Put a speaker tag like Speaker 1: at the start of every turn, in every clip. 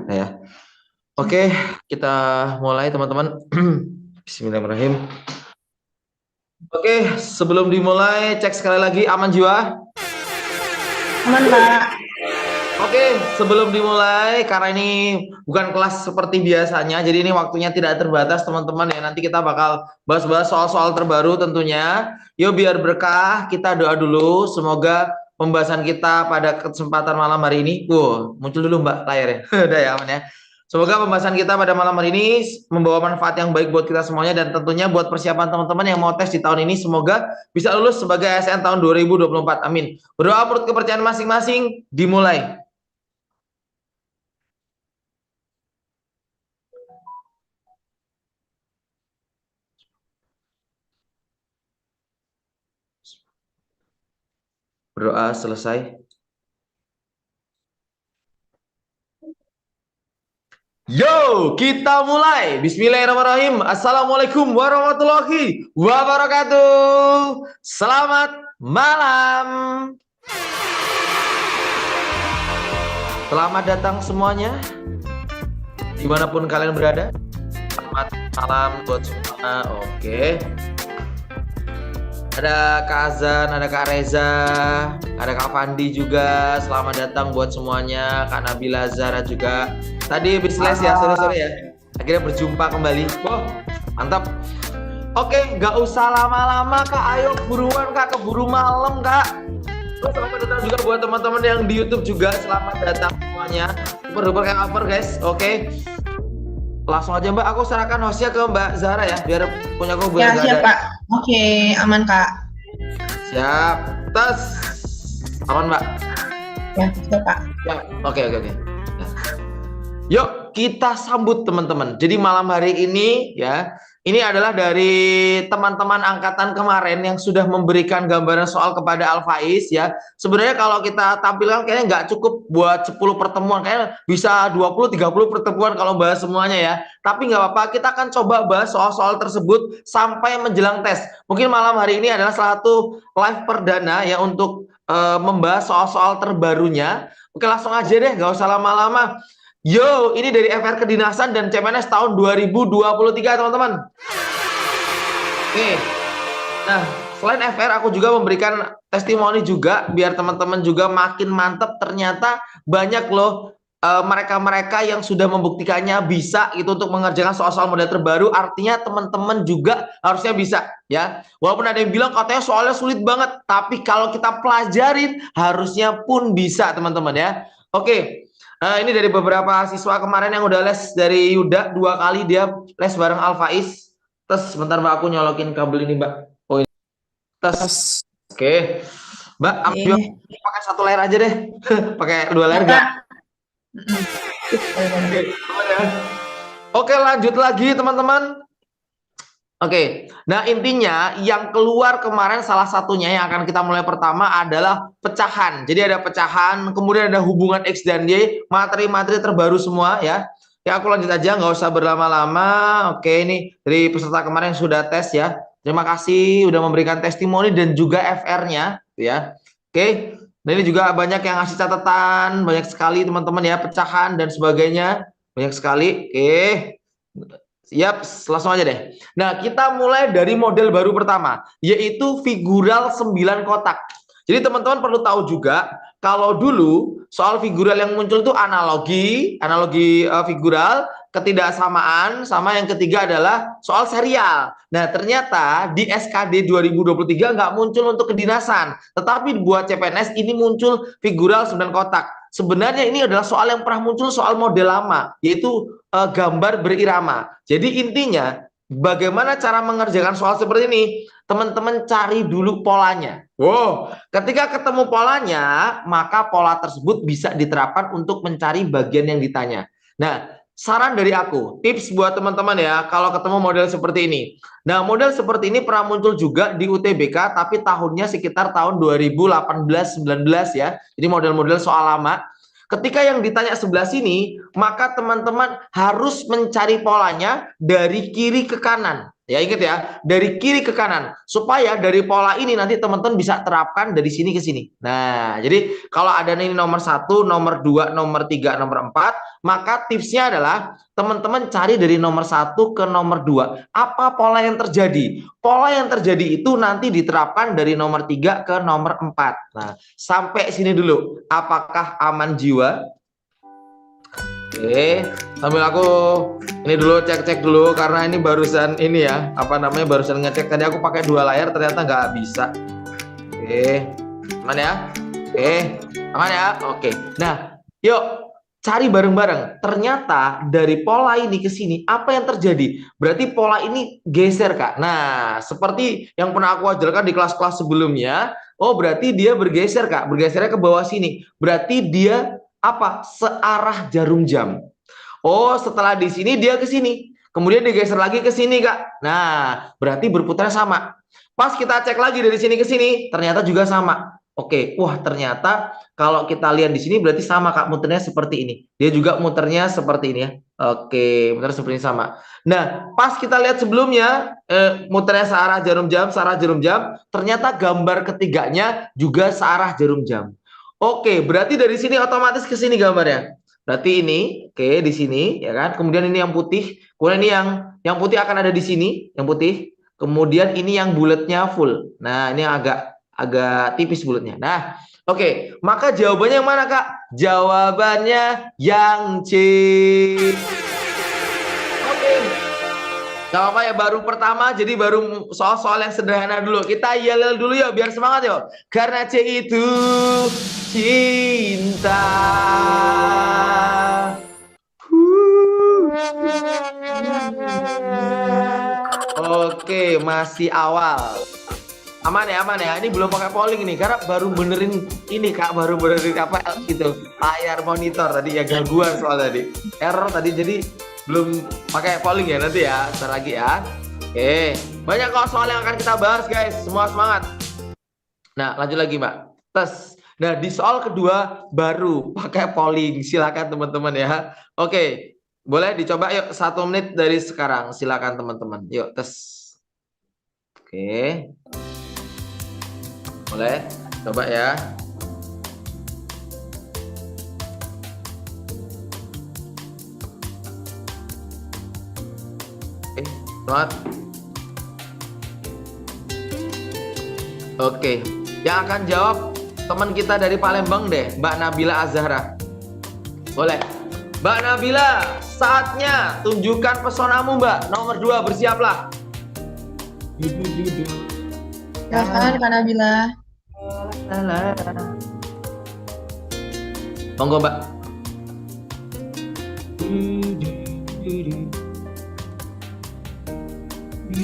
Speaker 1: Nah, ya. Oke, kita mulai teman-teman. Bismillahirrahmanirrahim. Oke, sebelum dimulai cek sekali lagi aman jiwa.
Speaker 2: Aman, Kak.
Speaker 1: Oke, sebelum dimulai karena ini bukan kelas seperti biasanya, jadi ini waktunya tidak terbatas teman-teman ya. Nanti kita bakal bahas-bahas soal-soal terbaru tentunya. Yuk biar berkah, kita doa dulu. Semoga pembahasan kita pada kesempatan malam hari ini, muncul dulu Mbak layarnya. Udah ya aman ya. Semoga pembahasan kita pada malam hari ini membawa manfaat yang baik buat kita semuanya dan tentunya buat persiapan teman-teman yang mau tes di tahun ini semoga bisa lulus sebagai ASN tahun 2024. Amin. Berdoa menurut kepercayaan masing-masing, dimulai. Berdoa selesai. Yo, kita mulai. Bismillahirrahmanirrahim. Assalamualaikum warahmatullahi wabarakatuh. Selamat malam. Selamat datang semuanya, dimanapun kalian berada. Selamat malam buat semua. Oke. Ada Kak Azan, ada Kak Reza, ada Kak Fandi juga. Selamat datang buat semuanya. Kak Nabila Zara juga. Tadi habis les ya, sore-sore ya. Akhirnya berjumpa kembali. Wah, mantap. Oke, nggak usah lama-lama Kak. Ayo buruan Kak, keburu malam Kak. Terus selamat datang juga buat teman-teman yang di YouTube juga. Selamat datang semuanya. Super kayak apa guys? Oke. Langsung aja Mbak, aku serahkan hostnya ke Mbak Zara ya, biar punya aku
Speaker 2: Ya,
Speaker 1: nggak
Speaker 2: siap,
Speaker 1: ada.
Speaker 2: Kak. Oke, aman, Kak.
Speaker 1: Siap, tes. Aman Mbak?
Speaker 2: Ya, siap, Kak.
Speaker 1: Ya, oke. Nah, yuk kita sambut teman-teman. Jadi malam hari ini ya, ini adalah dari teman-teman angkatan kemarin yang sudah memberikan gambaran soal kepada Al-Faiz ya. Sebenarnya kalau kita tampilkan kayaknya nggak cukup buat 10 pertemuan, kayaknya bisa 20-30 pertemuan kalau bahas semuanya ya. Tapi nggak apa-apa, kita akan coba bahas soal-soal tersebut sampai menjelang tes. Mungkin malam hari ini adalah salah satu live perdana ya untuk membahas soal-soal terbarunya. Oke, langsung aja deh, nggak usah lama-lama. Yo, ini dari FR Kedinasan dan CPNS tahun 2023 teman-teman. Oke. Nah, selain FR aku juga memberikan testimoni juga biar teman-teman juga makin mantep. Ternyata banyak loh mereka-mereka yang sudah membuktikannya bisa gitu untuk mengerjakan soal-soal model terbaru. Artinya teman-teman juga harusnya bisa ya. Walaupun ada yang bilang katanya soalnya sulit banget, tapi kalau kita pelajarin harusnya pun bisa teman-teman ya. Oke. Ini dari beberapa siswa kemarin yang udah les dari Yuda 2 kali dia les bareng Al-Faiz. Terus sebentar Mbak, aku nyolokin kabel ini Mbak. Oh ini. Terus, oke. Mbak, ambil
Speaker 2: Oke.
Speaker 1: pakai 1 layar aja deh. Pakai 2
Speaker 2: Ya,
Speaker 1: layar nggak?
Speaker 2: Kak.
Speaker 1: Oke, aman ya. Oke, lanjut lagi teman-teman. Oke, nah intinya yang keluar kemarin salah satunya yang akan kita mulai pertama adalah pecahan. Jadi ada pecahan, kemudian ada hubungan X dan Y, materi-materi terbaru semua ya. Ya aku lanjut aja, nggak usah berlama-lama. Oke, ini dari peserta kemarin yang sudah tes ya. Terima kasih udah memberikan testimoni dan juga FR-nya ya. Oke, nah ini juga banyak yang ngasih catatan, banyak sekali teman-teman ya, pecahan dan sebagainya. Banyak sekali. Oke. Siap, langsung aja deh. Nah, kita mulai dari model baru pertama, yaitu figural 9 kotak. Jadi teman-teman perlu tahu juga, kalau dulu soal figural yang muncul itu analogi figural, ketidaksamaan, sama yang ketiga adalah soal serial. Nah, ternyata di SKD 2023 nggak muncul untuk kedinasan, tetapi buat CPNS ini muncul figural 9 kotak. Sebenarnya ini adalah soal yang pernah muncul soal model lama, yaitu gambar berirama. Jadi intinya bagaimana cara mengerjakan soal seperti ini? Teman-teman cari dulu polanya. Wow, ketika ketemu polanya, maka pola tersebut bisa diterapkan untuk mencari bagian yang ditanya. Nah, saran dari aku, tips buat teman-teman ya, kalau ketemu model seperti ini. Nah, model seperti ini pernah muncul juga di UTBK, tapi tahunnya sekitar tahun 2018-19 ya. Jadi model-model soal lama. Ketika yang ditanya sebelah sini, maka teman-teman harus mencari polanya dari kiri ke kanan. Ya ingat ya, dari kiri ke kanan supaya dari pola ini nanti teman-teman bisa terapkan dari sini ke sini. Nah, jadi kalau ada ini nomor 1, nomor 2, nomor 3, nomor 4, maka tipsnya adalah teman-teman cari dari nomor 1 ke nomor 2. Apa pola yang terjadi? Pola yang terjadi itu nanti diterapkan dari nomor 3 ke nomor 4. Nah, sampai sini dulu. Apakah aman jiwa? Oke, sambil aku ini dulu cek-cek dulu karena ini barusan ini ya, apa namanya, barusan ngecek tadi aku pakai 2 layar ternyata nggak bisa. Oke, aman ya? Oke, aman ya? Oke. Nah, yuk cari bareng-bareng. Ternyata dari pola ini ke sini apa yang terjadi? Berarti pola ini geser, Kak. Nah, seperti yang pernah aku ajarkan di kelas-kelas sebelumnya. Oh, berarti dia bergeser, Kak. Bergesernya ke bawah sini. Berarti dia apa? Searah jarum jam. Oh, setelah di sini dia ke sini. Kemudian digeser lagi ke sini, Kak. Nah, berarti berputar sama. Pas kita cek lagi dari sini ke sini, ternyata juga sama. Oke, wah ternyata kalau kita lihat di sini berarti sama, Kak, muternya seperti ini. Dia juga muternya seperti ini ya. Oke, muter seperti ini sama. Nah, pas kita lihat sebelumnya muternya searah jarum jam, ternyata gambar ketiganya juga searah jarum jam. Oke, berarti dari sini otomatis ke sini gambarnya. Berarti ini, oke, di sini ya kan. Kemudian ini yang putih, kemudian ini yang putih akan ada di sini, yang putih. Kemudian ini yang bulatnya full. Nah, ini agak tipis bulatnya. Nah, oke, maka jawabannya yang mana, Kak? Jawabannya yang C. Oke. Gak apa ya, baru pertama, jadi baru soal-soal yang sederhana dulu. Kita yel dulu ya, biar semangat yuk. Karena C itu cinta. Oke, masih awal. Aman ya. Ini belum pakai polling nih, karena baru benerin ini, Kak, baru benerin apa gitu, layar monitor tadi ya, gangguan soal tadi. Error tadi, jadi belum pakai polling ya, nanti ya, ntar lagi ya. Oke, banyak kok soal yang akan kita bahas, guys. Semua semangat. Nah, lanjut lagi, Mbak. Tes. Nah, di soal kedua baru pakai polling. Silakan teman-teman ya. Oke, boleh dicoba yuk 1 menit dari sekarang. Silakan teman-teman. Yuk tes. Oke. Boleh, coba ya. Oke, semangat. Oke, yang akan jawab teman kita dari Palembang deh, Mbak Nabila Azhara. Boleh. Mbak Nabila, saatnya tunjukkan pesonamu, Mbak. Nomor 2, bersiaplah.
Speaker 2: Silakan Kak Nabila.
Speaker 1: Monggo, Mbak.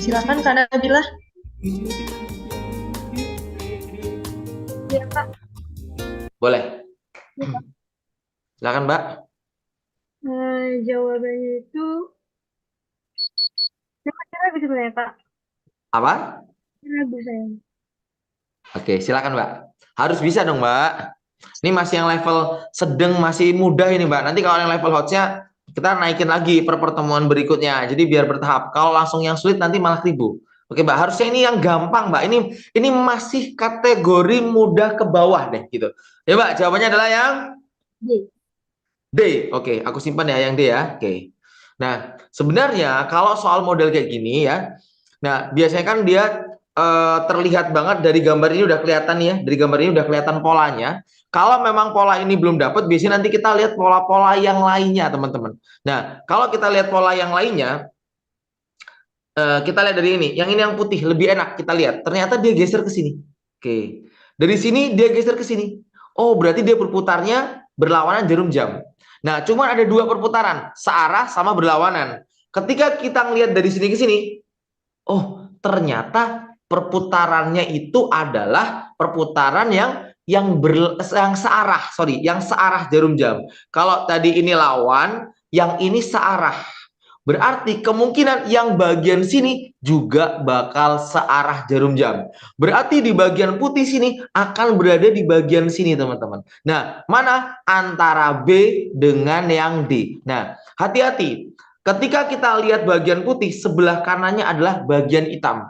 Speaker 2: Silakan Kak Nabila.
Speaker 3: Ya, Kak.
Speaker 1: Boleh. Silakan, Mbak.
Speaker 3: Jawabannya itu ragu sebenarnya, Kak.
Speaker 1: Apa?
Speaker 3: Ragu saya.
Speaker 1: Oke, silakan, Mbak. Harus bisa dong, Mbak. Ini masih yang level sedang, masih mudah ini, Mbak. Nanti kalau yang level hotnya kita naikin lagi per pertemuan berikutnya. Jadi biar bertahap. Kalau langsung yang sulit nanti malah ribu. Oke, Mbak. Harusnya ini yang gampang, Mbak. Ini masih kategori mudah ke bawah deh, gitu. Ya, Mbak. Jawabannya adalah yang
Speaker 3: D.
Speaker 1: D. Oke, aku simpan ya yang D ya. Oke. Nah, sebenarnya kalau soal model kayak gini ya, nah biasanya kan dia terlihat banget dari gambar ini udah kelihatan ya, dari gambar ini udah kelihatan polanya. Kalau memang pola ini belum dapat, biasanya nanti kita lihat pola-pola yang lainnya, teman-teman. Nah, kalau kita lihat pola yang lainnya, kita lihat dari ini. Yang ini yang putih lebih enak kita lihat. Ternyata dia geser ke sini. Oke. Dari sini dia geser ke sini. Oh, berarti dia berputarnya berlawanan jarum jam. Nah, cuman ada 2 perputaran, searah sama berlawanan. Ketika kita ngelihat dari sini ke sini, oh, ternyata perputarannya itu adalah perputaran yang searah jarum jam. Kalau tadi ini lawan, yang ini searah. Berarti kemungkinan yang bagian sini juga bakal searah jarum jam. Berarti di bagian putih sini akan berada di bagian sini, teman-teman. Nah, mana antara B dengan yang D? Nah, hati-hati. Ketika kita lihat bagian putih, sebelah kanannya adalah bagian hitam.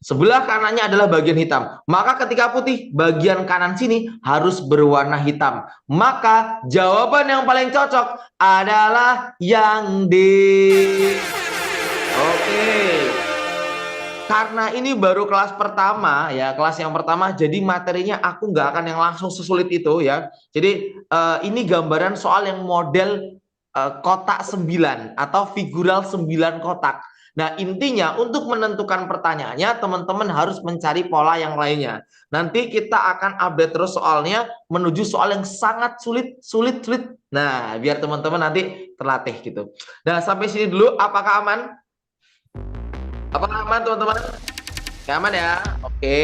Speaker 1: Sebelah kanannya adalah bagian hitam. Maka ketika putih, bagian kanan sini harus berwarna hitam. Maka jawaban yang paling cocok adalah yang D. Oke. Karena ini baru kelas pertama ya, kelas yang pertama, jadi materinya aku nggak akan yang langsung sesulit itu ya. Jadi ini gambaran soal yang model kotak 9 atau figural 9 kotak. Nah, intinya untuk menentukan pertanyaannya, teman-teman harus mencari pola yang lainnya. Nanti kita akan update terus soalnya menuju soal yang sangat sulit. Nah, biar teman-teman nanti terlatih gitu. Nah, sampai sini dulu, apakah aman? Apakah aman, teman-teman? Aman ya? Oke.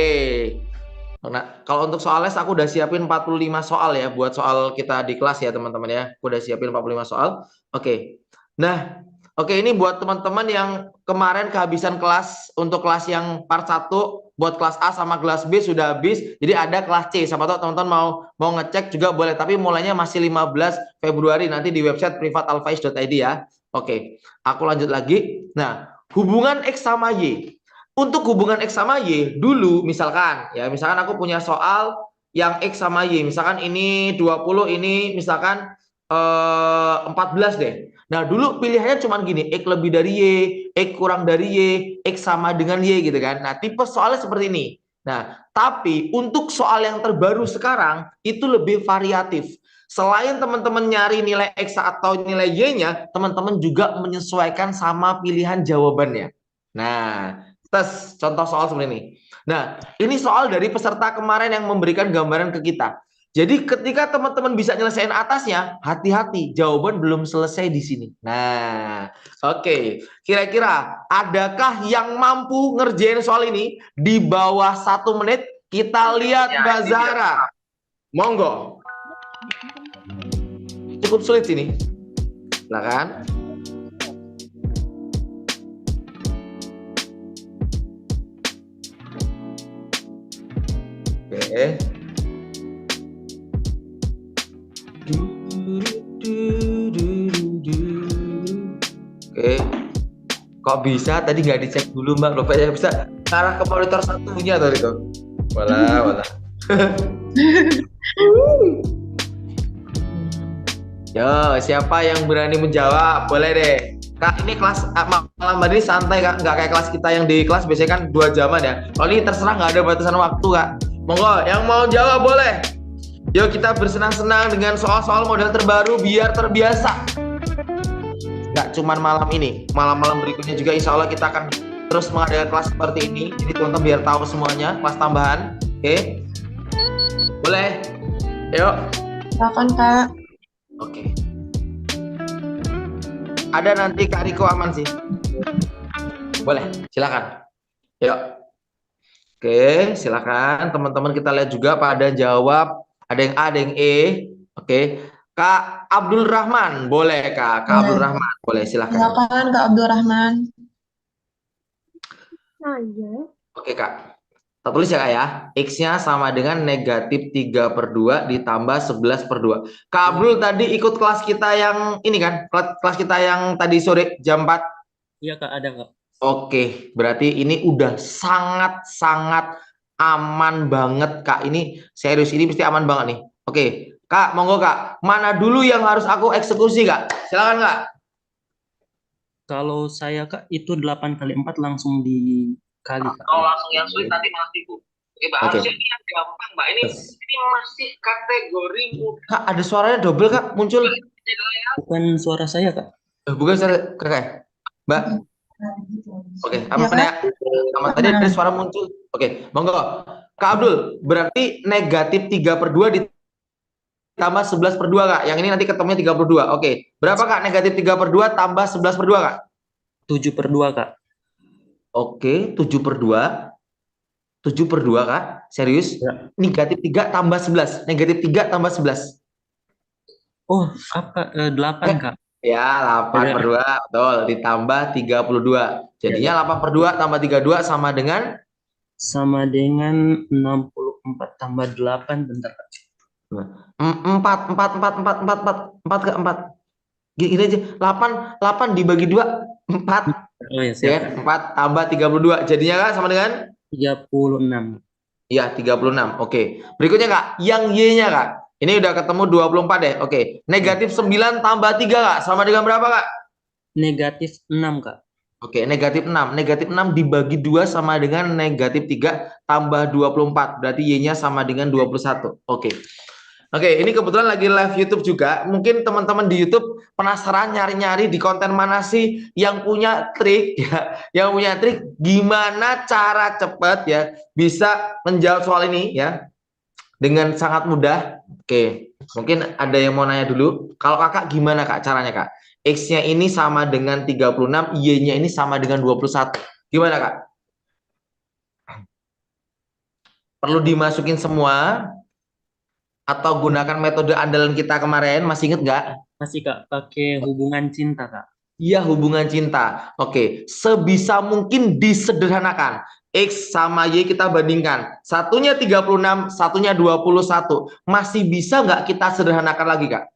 Speaker 1: Nah, kalau untuk soal les aku udah siapin 45 soal ya buat soal kita di kelas ya, teman-teman ya. Aku udah siapin 45 soal. Oke. Nah, oke, ini buat teman-teman yang kemarin kehabisan kelas untuk kelas yang part 1, buat kelas A sama kelas B sudah habis. Jadi ada kelas C. Siapa tahu teman-teman mau ngecek juga boleh, tapi mulainya masih 15 Februari nanti di website privatalfaiz.id ya. Oke. Aku lanjut lagi. Nah, hubungan X sama Y. Untuk hubungan X sama Y, dulu misalkan aku punya soal yang X sama Y, misalkan ini 20, ini misalkan 14 deh. Nah, dulu pilihannya cuma gini, X lebih dari Y, X kurang dari Y, X sama dengan Y gitu kan. Nah, tipe soalnya seperti ini. Nah, tapi untuk soal yang terbaru sekarang, itu lebih variatif. Selain teman-teman nyari nilai X atau nilai Y-nya, teman-teman juga menyesuaikan sama pilihan jawabannya. Nah, tes contoh soal seperti ini. Nah, ini soal dari peserta kemarin yang memberikan gambaran ke kita. Jadi ketika teman-teman bisa nyelesain atasnya, hati-hati, jawaban belum selesai di sini. Nah, oke. Kira-kira adakah yang mampu ngerjain soal ini di bawah 1 menit? Kita lihat Mbak Zahra. Monggo. Cukup sulit sini. Silakan. Oke. Oke. Kok bisa tadi nggak dicek dulu Mbak? Lupa ya, bisa arah ke monitor satunya tadi itu. Walah. Yo, siapa yang berani menjawab? Boleh deh. Kak, ini kelas malam ini santai Kak, nggak kayak kelas kita yang di kelas biasanya kan 2 jaman ya. Kalau ini terserah, nggak ada batasan waktu Kak. Monggo, yang mau jawab boleh. Yuk kita bersenang-senang dengan soal-soal model terbaru biar terbiasa. Nggak cuman malam ini, malam-malam berikutnya juga insya Allah kita akan terus mengadakan kelas seperti ini. Jadi teman-teman biar tahu semuanya, kelas tambahan. Oke, boleh. Yuk.
Speaker 2: Silakan, Kak.
Speaker 1: Oke. Ada nanti Kak Riko aman sih. Boleh, silakan. Yuk. Oke, silakan teman-teman, kita lihat juga pada jawab. Ada yang A, ada yang E. Oke. Kak Abdul Rahman, boleh Kak? Kak Abdul Rahman, boleh, silakan.
Speaker 2: Silakan, Kak Abdul Rahman.
Speaker 3: Aja.
Speaker 1: Oke Kak. Kita tulis ya Kak ya. X-nya sama dengan negatif 3/2 ditambah 11/2. Kak Abdul tadi ikut kelas kita yang ini kan? Kelas kita yang tadi sore jam 4.
Speaker 4: Iya Kak, ada Kak.
Speaker 1: Oke, berarti ini udah sangat-sangat aman banget Kak. Ini serius, ini pasti aman banget nih. Oke, Kak, monggo Kak. Mana dulu yang harus aku eksekusi Kak? Silakan Kak.
Speaker 4: Kalau saya Kak, itu 8 kali 4 langsung dikali Kak.
Speaker 1: Kalau langsung yang sulit nanti malah tipu. Oke, Mbak. Harusnya ini yang gampang, Mbak. Ini masih kategori mudah. Kak, ada suaranya double Kak, muncul.
Speaker 4: Bukan suara saya Kak.
Speaker 1: Bukan suara Kakak. Mbak. Oke, aman ya. Aman, tadi ada suara muncul. Oke, monggo. Kak Abdul, berarti negatif 3/2 ditambah 11/2 Kak. Yang ini nanti ketemunya 32. Oke. Berapa Kak negatif 3/2 tambah 11/2 Kak?
Speaker 4: 7/2 Kak.
Speaker 1: Oke, 7/2. 7/2 Kak. Serius?
Speaker 4: Ya.
Speaker 1: Negatif 3 tambah 11. Negatif 3 tambah 11.
Speaker 4: Oh, apa? 8 Kak.
Speaker 1: Ya, 8/2. Betul. Ditambah 32. Jadinya 8/2 tambah 32 sama dengan?
Speaker 4: Sama dengan 64 tambah 8. Bentar Kak.
Speaker 1: 4 Kak, 4. Gini aja, 8 dibagi 2, 4.
Speaker 4: Oh ya,
Speaker 1: Ya
Speaker 4: siap.
Speaker 1: kan? 4 tambah 32. Jadinya Kak sama dengan?
Speaker 4: 36.
Speaker 1: Iya, 36. Oke. Berikutnya Kak, yang Y-nya Kak. Ini udah ketemu 24 deh. Oke. Negatif 9 tambah 3 Kak. Sama dengan berapa Kak?
Speaker 4: Negatif 6, Kak.
Speaker 1: Oke, negatif 6. Negatif 6 dibagi 2 sama dengan negatif 3 tambah 24. Berarti Y-nya sama dengan 21. Oke. Oke, ini kebetulan lagi live YouTube juga. Mungkin teman-teman di YouTube penasaran nyari-nyari di konten mana sih yang punya trik ya, yang punya trik gimana cara cepat ya bisa menjawab soal ini ya dengan sangat mudah. Oke, mungkin ada yang mau nanya dulu. Kalau Kakak gimana Kak caranya Kak? X-nya ini sama dengan 36, Y-nya ini sama dengan 21. Gimana Kak? Perlu dimasukin semua atau gunakan metode andalan kita kemarin? Masih inget nggak?
Speaker 4: Masih, Kak, pakai hubungan cinta, Kak.
Speaker 1: Iya, hubungan cinta. Oke, sebisa mungkin disederhanakan. X sama Y kita bandingkan. Satunya 36, satunya 21. Masih bisa nggak kita sederhanakan lagi, Kak?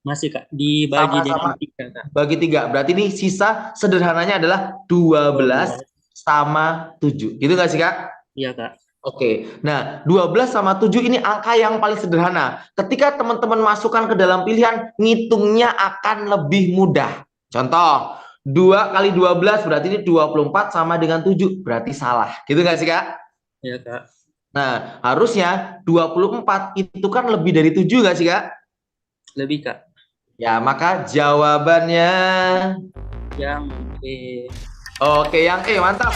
Speaker 4: Masih, Kak, dibagi dengan
Speaker 1: Sama-sama
Speaker 4: 3, Kak.
Speaker 1: bagi 3. Berarti ini sisa sederhananya adalah 12 sama 7. Gitu nggak sih, Kak?
Speaker 4: Iya, Kak.
Speaker 1: Oke, nah 12 sama 7 ini angka yang paling sederhana. Ketika teman-teman masukkan ke dalam pilihan, ngitungnya akan lebih mudah. Contoh, 2 kali 12 berarti ini 24 sama dengan 7. Berarti salah. Gitu nggak sih, Kak?
Speaker 4: Iya, Kak.
Speaker 1: Nah, harusnya 24 itu kan lebih dari 7 nggak sih, Kak?
Speaker 4: Lebih, Kak.
Speaker 1: Ya, maka jawabannya...
Speaker 4: Yang
Speaker 1: Oke, yang E, mantap.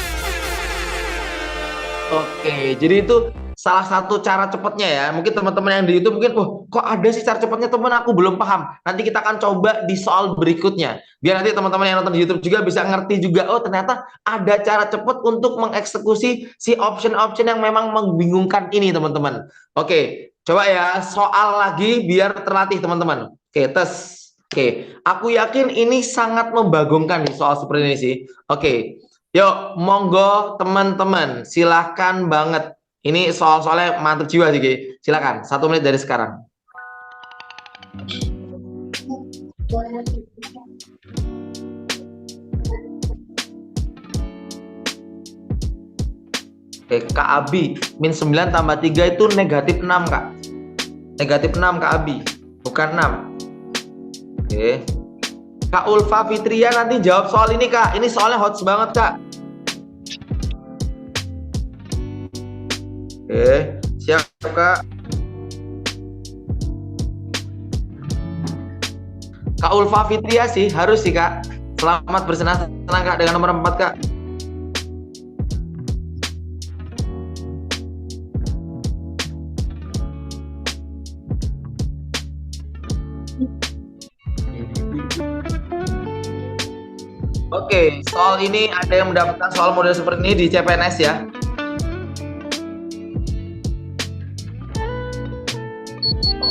Speaker 1: Oke, jadi itu salah satu cara cepatnya ya. Mungkin teman-teman yang di YouTube mungkin, oh kok ada sih cara cepatnya teman aku belum paham. Nanti kita akan coba di soal berikutnya. Biar nanti teman-teman yang nonton di YouTube juga bisa ngerti juga, oh ternyata ada cara cepat untuk mengeksekusi si option-option yang memang membingungkan ini teman-teman. Oke, coba ya soal lagi biar terlatih teman-teman. Oke, tes. Oke, aku yakin ini sangat membagongkan nih soal seperti ini sih. Oke. Yuk, monggo teman-teman, silahkan banget. Ini soal-soalnya mantep jiwa sih, Ki. Silakan, 1 menit dari sekarang. Oke, Kak Abi, min 9 tambah 3 itu negatif 6, Kak. Negatif 6, Kak Abi, bukan 6. Oke. Kak Ulfa Fitria nanti jawab soal ini, Kak. Ini soalnya hot banget, Kak. Oke, siap, Kak. Kak Ulfa Fitria sih, harus sih, Kak. Selamat bersenang-senang, Kak, dengan nomor 4, Kak. Oke, soal ini ada yang mendapatkan soal model seperti ini di CPNS ya.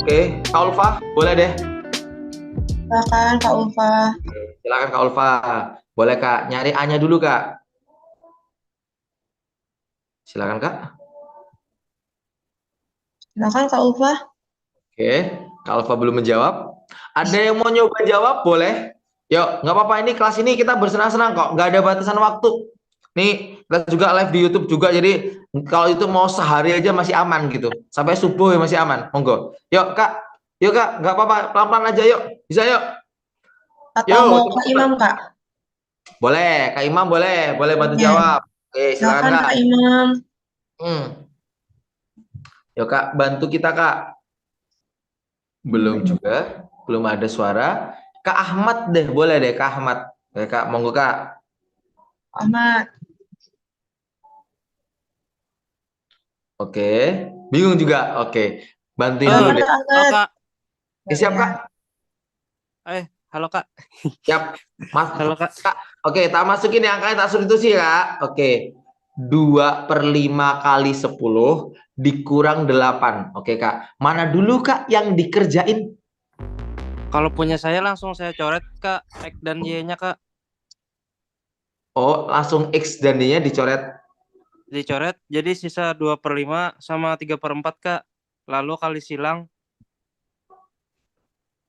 Speaker 1: Oke, Kak Ulfa, boleh deh.
Speaker 2: Silakan Kak Ulfa.
Speaker 1: Silakan Kak Ulfa. Boleh Kak, nyari A-nya dulu Kak. Silakan Kak.
Speaker 2: Silakan Kak Ulfa.
Speaker 1: Oke, Kak Ulfa belum menjawab. Ada yang mau nyoba jawab? Boleh. Yuk, nggak apa-apa, ini kelas ini kita bersenang-senang kok, nggak ada batasan waktu. Nih, kita juga live di YouTube juga, jadi kalau itu mau sehari aja masih aman gitu. Sampai subuh ya masih aman. Monggo. Yuk Kak, nggak apa-apa, pelan-pelan aja yuk. Bisa yuk.
Speaker 2: Atau
Speaker 1: Yuk,
Speaker 2: mau
Speaker 1: cepet,
Speaker 2: Kak
Speaker 1: cepet.
Speaker 2: Imam, Kak?
Speaker 1: Boleh, Kak Imam boleh bantu
Speaker 2: Oke.
Speaker 1: jawab. Oke, silakan
Speaker 2: Silakan
Speaker 1: Kak.
Speaker 2: Kak Imam.
Speaker 1: Yuk Kak, bantu kita Kak. Belum juga, belum ada suara. Kak Ahmad deh, boleh deh Kak Ahmad. Oke Kak, monggo Kak.
Speaker 2: Ahmad.
Speaker 1: Oke, bingung juga. Oke, bantuin dulu
Speaker 2: Silakan
Speaker 1: deh.
Speaker 2: Kak
Speaker 5: Halo
Speaker 2: Ahmad.
Speaker 5: Kak,
Speaker 1: Oke, siap Kak?
Speaker 5: halo Kak.
Speaker 1: Siap. Mas.
Speaker 5: Halo Kak.
Speaker 1: Kak. Oke, tak masukin yang angkanya, tak substitusi ya. Oke. 2/5 kali 10 dikurang 8. Oke Kak. Mana dulu Kak yang dikerjain?
Speaker 5: Kalau punya saya langsung saya coret Kak, X dan Y-nya Kak.
Speaker 1: Oh, langsung X dan Y-nya dicoret.
Speaker 5: Dicoret, jadi sisa 2/5 sama 3/4 Kak. Lalu kali silang.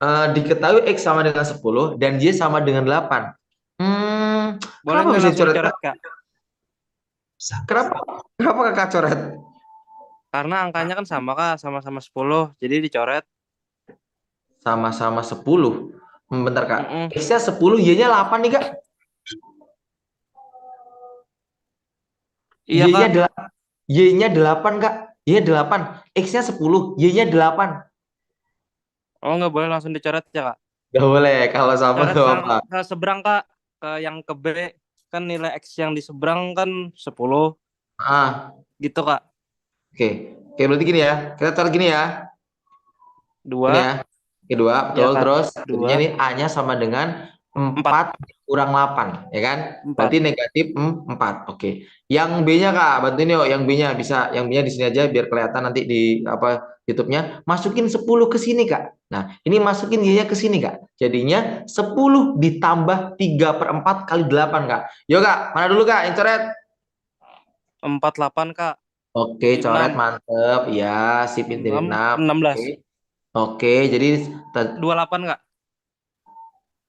Speaker 1: Diketahui X sama dengan 10 dan Y sama dengan 8.
Speaker 5: Boleh
Speaker 1: Kenapa
Speaker 5: nggak
Speaker 1: bisa
Speaker 5: langsung
Speaker 1: dicoret,
Speaker 5: dicoret,
Speaker 1: Kak?
Speaker 5: Kak?
Speaker 1: Kenapa? Kenapa Kakak coret?
Speaker 5: Karena angkanya kan sama, Kak, sama-sama 10, jadi dicoret.
Speaker 1: Sama-sama 10. Bentar, Kak.
Speaker 5: Mm-mm.
Speaker 1: X-nya 10, Y-nya 8 nih, Kak.
Speaker 5: Iya,
Speaker 1: Y-nya
Speaker 5: Kak.
Speaker 1: 8. Y-nya 8, Kak. Y-nya 8. X-nya 10, Y-nya 8.
Speaker 5: Oh, nggak boleh langsung dicoret ya, Kak?
Speaker 1: Gak boleh, kalau sama
Speaker 5: Coret
Speaker 1: gak
Speaker 5: sang
Speaker 1: apa.
Speaker 5: ke seberang, Kak. Ke yang ke B. Kan nilai X yang di seberang kan 10. Gitu, Kak.
Speaker 1: Oke. Oke, berarti gini ya. Kita coret gini ya. Ini
Speaker 5: 2.
Speaker 1: ya. Kedua,
Speaker 5: Ya,
Speaker 1: betul.
Speaker 5: Kak.
Speaker 1: Terus jadinya
Speaker 5: 2.
Speaker 1: nih A-nya sama dengan
Speaker 5: 4.
Speaker 1: 4 kurang 8, ya kan?
Speaker 5: 4.
Speaker 1: Berarti negatif 4. Oke. Yang B-nya, Kak, bantuin yuk. Yang B-nya bisa, yang B-nya di sini aja biar kelihatan nanti di YouTube-nya. Masukin 10 ke sini, Kak. Nah, ini masukin Y-nya ke sini, Kak. Jadinya 10 ditambah 3/4 kali 8, Kak. Yuk, Kak. Mana dulu, Kak? Yang coret.
Speaker 5: 48, Kak.
Speaker 1: Oke,
Speaker 5: Jadi
Speaker 1: coret
Speaker 5: 6.
Speaker 1: mantep. Ya, sip dari
Speaker 5: 6.
Speaker 1: 6.
Speaker 5: 16.
Speaker 1: Oke. Oke, jadi
Speaker 5: 28, Kak.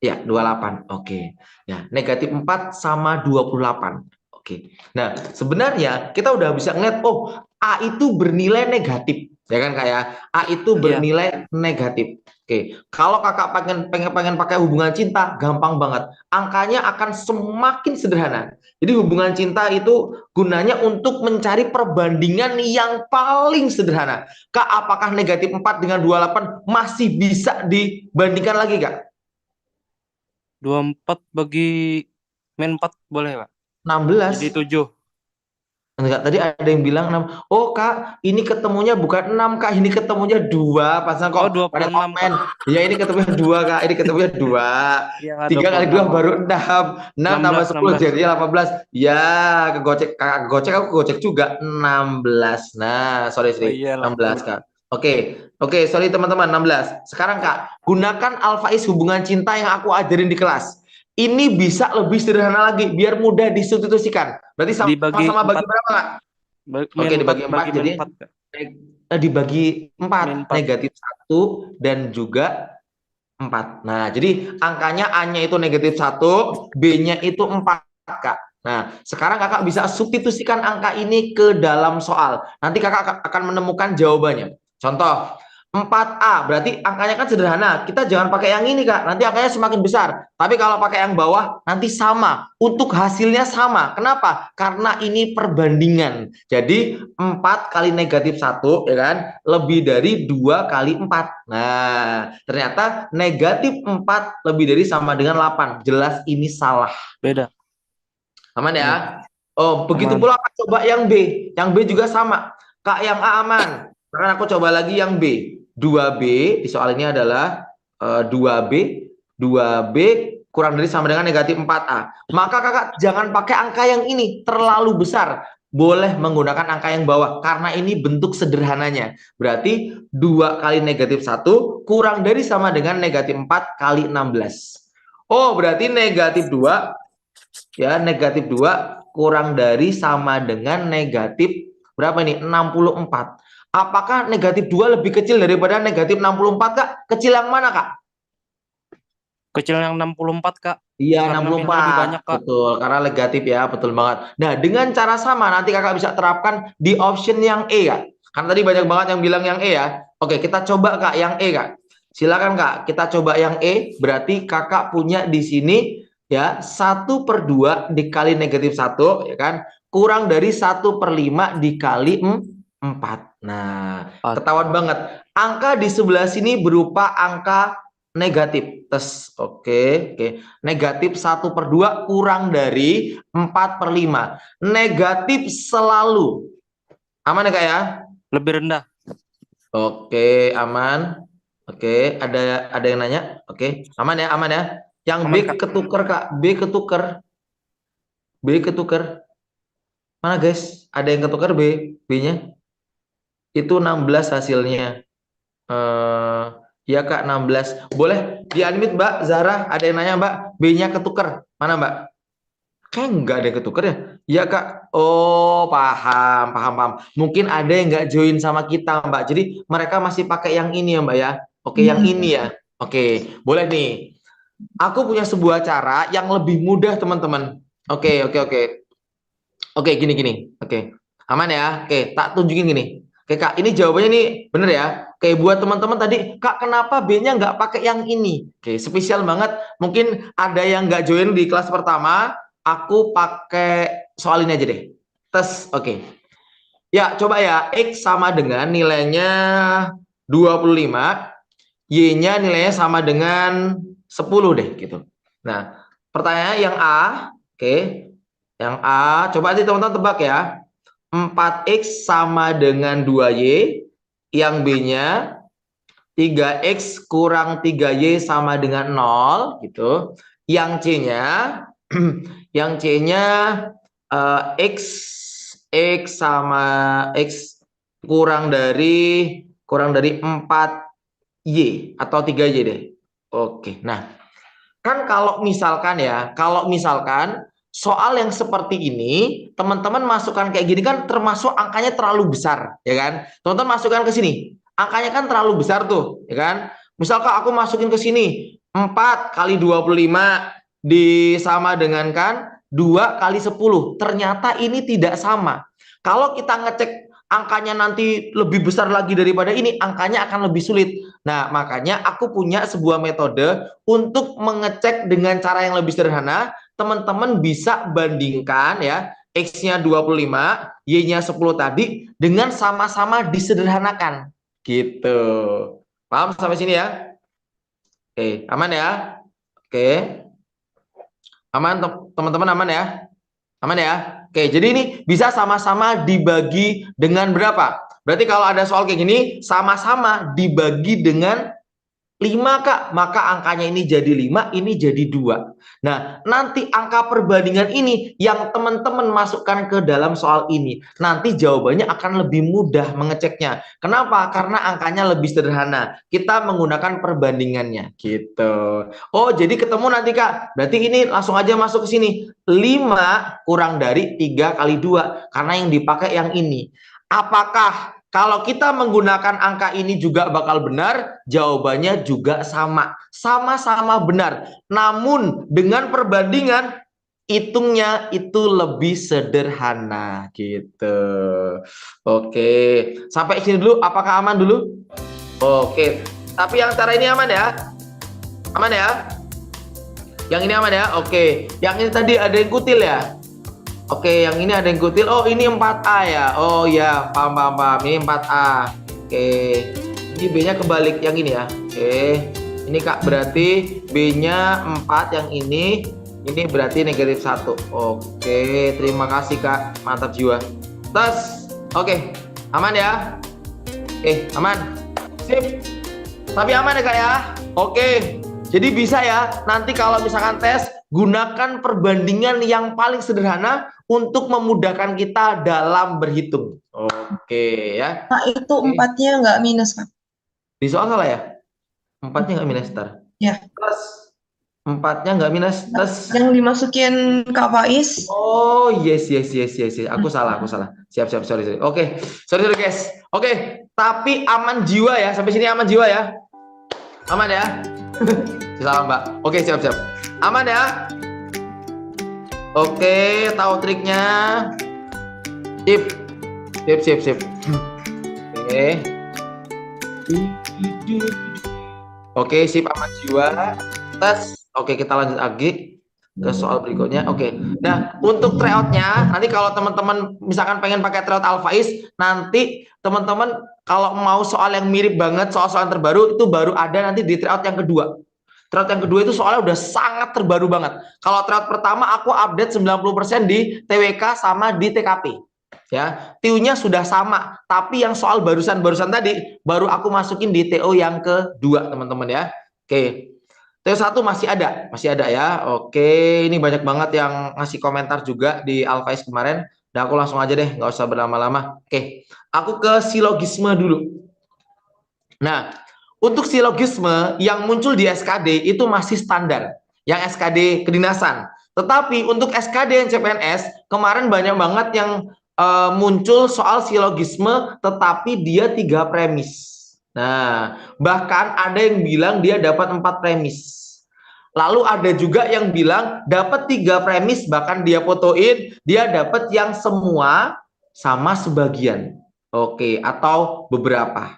Speaker 1: ya, 28. Oke. Ya, negatif 4 sama 28. Oke. Nah, sebenarnya kita udah bisa ngeliat, oh, A itu bernilai negatif. Ya kan, kayak A itu
Speaker 5: Iya.
Speaker 1: bernilai negatif. Oke. Kalau kakak pengen pakai hubungan cinta, gampang banget. Angkanya akan semakin sederhana. Jadi hubungan cinta itu gunanya untuk mencari perbandingan yang paling sederhana. Kak, apakah negatif 4 dengan 28 masih bisa dibandingkan lagi, Kak?
Speaker 5: 24 bagi min 4 boleh, Kak?
Speaker 1: 16.
Speaker 5: Jadi 7.
Speaker 1: Enggak, tadi ada yang bilang 6. Oh, Kak, ini ketemunya bukan 6, Kak. Ini ketemunya 2. Pasang
Speaker 5: Oh,
Speaker 1: kok pada
Speaker 5: 26,
Speaker 1: komen.
Speaker 5: Kak.
Speaker 1: Ya, ini ketemunya 2, Kak. Ini ketemunya 2.
Speaker 5: Iya, Kak,
Speaker 1: 3 kali 2
Speaker 5: 26.
Speaker 1: baru 6. 6 tambah 10 jadinya 18. Ya, kegocek. Kakak gocek, aku gocek juga. 16. Nah, sorry,
Speaker 5: Oh
Speaker 1: Sri.
Speaker 5: iya,
Speaker 1: 16, Kak. Oke. Oke, sorry teman-teman, 16. Sekarang, Kak, gunakan alfaiz hubungan cinta yang aku ajarin di kelas. Ini bisa lebih sederhana lagi, biar mudah disubstitusikan. Berarti
Speaker 5: dibagi
Speaker 1: sama-sama bagi
Speaker 5: 4.
Speaker 1: berapa, Kak? Oke,
Speaker 5: Min 4
Speaker 1: dibagi 4,
Speaker 5: bagi min
Speaker 1: jadi
Speaker 5: 4, Kak.
Speaker 1: dibagi 4,
Speaker 5: Min 4.
Speaker 1: negatif 1 dan juga 4. Nah, jadi angkanya A-nya itu negatif 1, B-nya itu 4, Kak. Nah, sekarang kakak bisa substitusikan angka ini ke dalam soal. Nanti kakak akan menemukan jawabannya. Contoh, 4A, berarti angkanya kan sederhana. Kita jangan pakai yang ini, Kak. Nanti angkanya semakin besar. Tapi kalau pakai yang bawah, nanti sama. Untuk hasilnya sama. Kenapa? Karena ini perbandingan. Jadi, 4 kali negatif 1, ya kan? Lebih dari 2 kali 4. Nah, ternyata negatif 4 lebih dari sama dengan 8. Jelas ini salah.
Speaker 5: Beda.
Speaker 1: Aman ya?
Speaker 5: Iya.
Speaker 1: Oh, begitu
Speaker 5: Aman.
Speaker 1: pula Kak, coba yang B. Yang B juga sama. Kak, yang A aman. Sekarang aku coba lagi yang B. 2B di soal ini adalah 2B. 2B kurang dari sama dengan negatif 4A. Maka kakak jangan pakai angka yang ini. Terlalu besar. Boleh menggunakan angka yang bawah. Karena ini bentuk sederhananya. Berarti 2 kali negatif 1 kurang dari sama dengan negatif 4 kali 16. Oh, berarti negatif 2. Ya, negatif 2 kurang dari sama dengan negatif berapa nih? 64. Apakah negatif 2 lebih kecil daripada negatif 64, Kak? Kecil yang mana, Kak?
Speaker 5: Kecil yang 64, Kak.
Speaker 1: Iya,
Speaker 5: Karena
Speaker 1: 64.
Speaker 5: minnya lebih banyak, Kak.
Speaker 1: Betul, karena negatif ya, betul banget. Nah, dengan cara sama nanti kakak bisa terapkan di option yang E, Kak. Kan tadi banyak banget yang bilang yang E ya. Oke, kita coba, Kak, yang E, Kak. Silakan, Kak, kita coba yang E. Berarti kakak punya di sini ya 1/2 dikali negatif 1, ya kan, kurang dari 1/5 dikali 4. Nah, ketahuan banget angka di sebelah sini berupa angka negatif. Tes, oke. Negatif 1/2 kurang dari 4/5. Negatif selalu aman ya, Kak ya?
Speaker 5: Lebih rendah.
Speaker 1: Oke, aman. Oke, ada yang nanya? Oke, aman ya, aman ya. Yang
Speaker 5: Aman,
Speaker 1: B
Speaker 5: Kak.
Speaker 1: ketuker, Kak. B ketuker. B ketuker. Mana, guys? Ada yang ketuker B? B-nya? Itu 16 hasilnya. Ya, Kak, 16. Boleh di-unmute, Mbak Zahra. Ada yang nanya, Mbak. B-nya ketuker. Mana, Mbak? Kayak nggak ada yang ketuker ya? Iya, Kak. Oh, paham. Mungkin ada yang nggak join sama kita, Mbak. Jadi mereka masih pakai yang ini ya, Mbak ya. Oke, yang ini ya. Oke, boleh nih. Aku punya sebuah cara yang lebih mudah, teman-teman. Oke. Oke, gini. Oke, aman ya? Oke, tak tunjukin gini. Oke, Kak, ini jawabannya nih bener ya. Oke, buat teman-teman tadi, Kak, kenapa B-nya nggak pakai yang ini? Oke, spesial banget. Mungkin ada yang nggak join di kelas pertama. Aku pakai soal ini aja deh. Tes, oke. Ya, coba ya. X sama dengan nilainya 25. Y-nya nilainya sama dengan 10 deh, gitu. Nah, pertanyaannya yang A. Oke. Yang A, coba nanti teman-teman tebak ya. 4X sama dengan 2Y. Yang B-nya 3X kurang 3Y sama dengan 0 gitu. Yang C-nya yang C-nya X sama X kurang dari 4Y atau 3Y deh. Oke. Nah, kan kalau misalkan soal yang seperti ini, teman-teman masukkan kayak gini kan termasuk angkanya terlalu besar, ya kan? Teman-teman masukkan ke sini, angkanya kan terlalu besar tuh, ya kan? Misalkan aku masukin ke sini, 4 kali 25 disama dengan kan 2 kali 10. Ternyata ini tidak sama. Kalau kita ngecek angkanya nanti lebih besar lagi daripada ini, angkanya akan lebih sulit. Nah, makanya aku punya sebuah metode untuk mengecek dengan cara yang lebih sederhana. Teman-teman bisa bandingkan ya, X-nya 25, Y-nya 10 tadi dengan sama-sama disederhanakan. Gitu. Paham sampai sini ya? Oke, aman ya? Oke. Aman, teman-teman, aman ya? Aman ya? Oke, jadi ini bisa sama-sama dibagi dengan berapa? Berarti kalau ada soal kayak gini, sama-sama dibagi dengan 5, Kak. Maka angkanya ini jadi 5, ini jadi 2. Nah, nanti angka perbandingan ini yang teman-teman masukkan ke dalam soal ini. Nanti jawabannya akan lebih mudah mengeceknya. Kenapa? Karena angkanya lebih sederhana. Kita menggunakan perbandingannya. Gitu. Oh, jadi ketemu nanti, Kak. Berarti ini langsung aja masuk ke sini. 5 kurang dari 3 kali 2. Karena yang dipakai yang ini. Apakah kalau kita menggunakan angka ini juga bakal benar? Jawabannya juga sama. Sama-sama benar. Namun dengan perbandingan, hitungnya itu lebih sederhana. Gitu. Oke. Sampai sini dulu. Apakah aman dulu? Oke. Tapi yang cara ini aman ya? Aman ya? Yang ini aman ya? Oke. Yang ini tadi ada yang kutil ya? Oke, yang ini ada yang kutil. Oh, ini 4A ya. Oh ya, paham. Ini 4A. Oke. Ini B-nya kebalik yang ini ya. Oke. Ini Kak berarti B-nya 4 yang ini berarti negatif 1. Oke, terima kasih Kak. Mantap jiwa. Tes. Oke. Aman ya? Oke, aman. Sip. Tapi aman ya Kak ya? Oke. Jadi bisa ya, nanti kalau misalkan tes, gunakan perbandingan yang paling sederhana untuk memudahkan kita dalam berhitung. Oke ya.
Speaker 2: Nah, itu 4-nya nggak minus, Kak.
Speaker 1: Di soal salah ya? 4-nya nggak minus, Tar.
Speaker 2: Ya.
Speaker 1: Terus 4-nya nggak minus, terus.
Speaker 2: Yang dimasukin Kak Faiz.
Speaker 1: Oh, yes. Aku salah. Siap, sorry. Oke, sorry guys. Oke, tapi aman jiwa ya. Sampai sini aman jiwa ya. Aman ya? Salam Mbak. Oke, siap. Aman ya? Oke, tahu triknya. Sip. Oke, sip, aman jiwa. Tes. Oke, kita lanjut lagi ke soal berikutnya. Oke. Nah, untuk tryoutnya, nanti kalau teman-teman misalkan pengen pakai tryout Al-Faiz, nanti teman-teman kalau mau soal yang mirip banget, soal-soal yang terbaru, itu baru ada nanti di tryout yang kedua. Tryout yang kedua itu soalnya udah sangat terbaru banget. Kalau tryout pertama aku update 90% di TWK sama di TKP. Ya, TU-nya sudah sama, tapi yang soal barusan tadi baru aku masukin di TO yang kedua, teman-teman ya. Oke. TO1 masih ada ya. Oke, ini banyak banget yang ngasih komentar juga di Al-Faiz kemarin. Dan aku langsung aja deh, nggak usah berlama-lama. Oke, aku ke silogisme dulu. Nah, untuk silogisme yang muncul di SKD itu masih standar, yang SKD kedinasan. Tetapi untuk SKD yang CPNS, kemarin banyak banget yang muncul soal silogisme, tetapi dia 3 premis. Nah, bahkan ada yang bilang dia dapat 4 premis. Lalu ada juga yang bilang dapat 3 premis, bahkan dia fotoin, dia dapat yang semua sama sebagian. Oke, atau beberapa.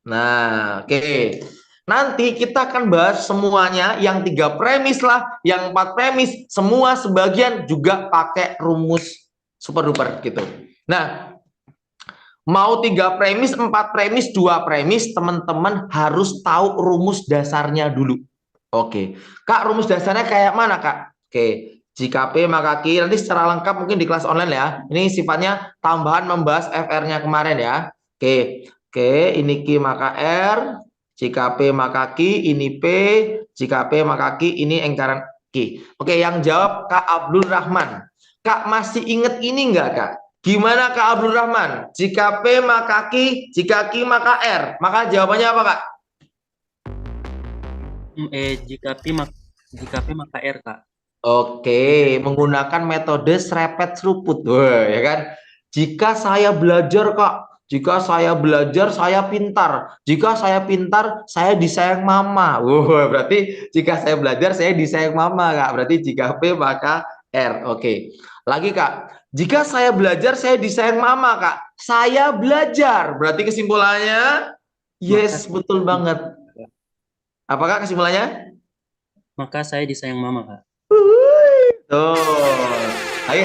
Speaker 1: Nah, oke. Nanti kita akan bahas semuanya, yang 3 premis lah, yang 4 premis, semua sebagian juga pakai rumus super duper gitu. Nah, mau 3 premis, 4 premis, 2 premis, teman-teman harus tahu rumus dasarnya dulu. Oke, Kak, rumus dasarnya kayak mana, Kak? Oke, jika P maka Q, nanti secara lengkap mungkin di kelas online ya. Ini sifatnya tambahan membahas FR-nya kemarin ya. Oke, ini Q maka R, jika P maka Q, ini P, jika P maka Q, ini lingkaran Q. Oke, yang jawab Kak Abdul Rahman. Kak, masih inget ini enggak, Kak? Gimana Kak Abdul Rahman? Jika P maka Q, jika Q maka R. Maka jawabannya apa, Kak?
Speaker 4: Jika P maka R, Kak.
Speaker 1: Oke, menggunakan metode serepet seruput. Wah, ya kan? Jika saya belajar, Kak. Jika saya belajar, saya pintar. Jika saya pintar, saya disayang mama. Wah, berarti jika saya belajar, saya disayang mama, Kak. Berarti jika P maka R. Oke. Lagi, Kak. Jika saya belajar, saya disayang mama, Kak. Saya belajar. Berarti kesimpulannya, yes, betul banget. Apakah kesimpulannya?
Speaker 4: Maka saya disayang mama, Kak.
Speaker 1: Tuh. Lagi.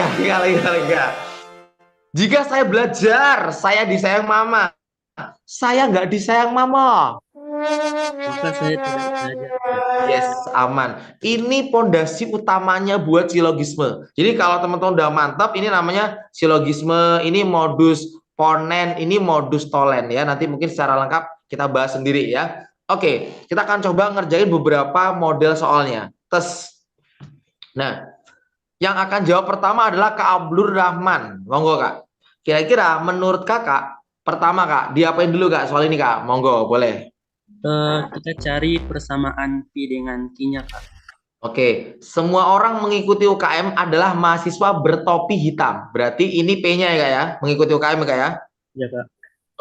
Speaker 1: Jika saya belajar, saya disayang mama. Saya nggak disayang mama.
Speaker 4: Maka saya tidak belajar.
Speaker 1: Yes, aman. Ini pondasi utamanya buat silogisme. Jadi kalau teman-teman udah mantap, ini namanya silogisme, ini modus ponen, ini modus tolen ya. Nanti mungkin secara lengkap kita bahas sendiri ya. Oke, kita akan coba ngerjain beberapa model soalnya. Tes. Nah, yang akan jawab pertama adalah Kak Abdul Rahman. Monggo, Kak. Kira-kira menurut Kakak, pertama Kak, diapain dulu Kak soal ini, Kak? Monggo, boleh.
Speaker 4: Kita cari persamaan Pi dengan Q-nya, Kak.
Speaker 1: Oke, semua orang mengikuti UKM adalah mahasiswa bertopi hitam. Berarti ini P-nya ya, Kak ya? Mengikuti UKM, Kak ya?
Speaker 4: Ya, Kak.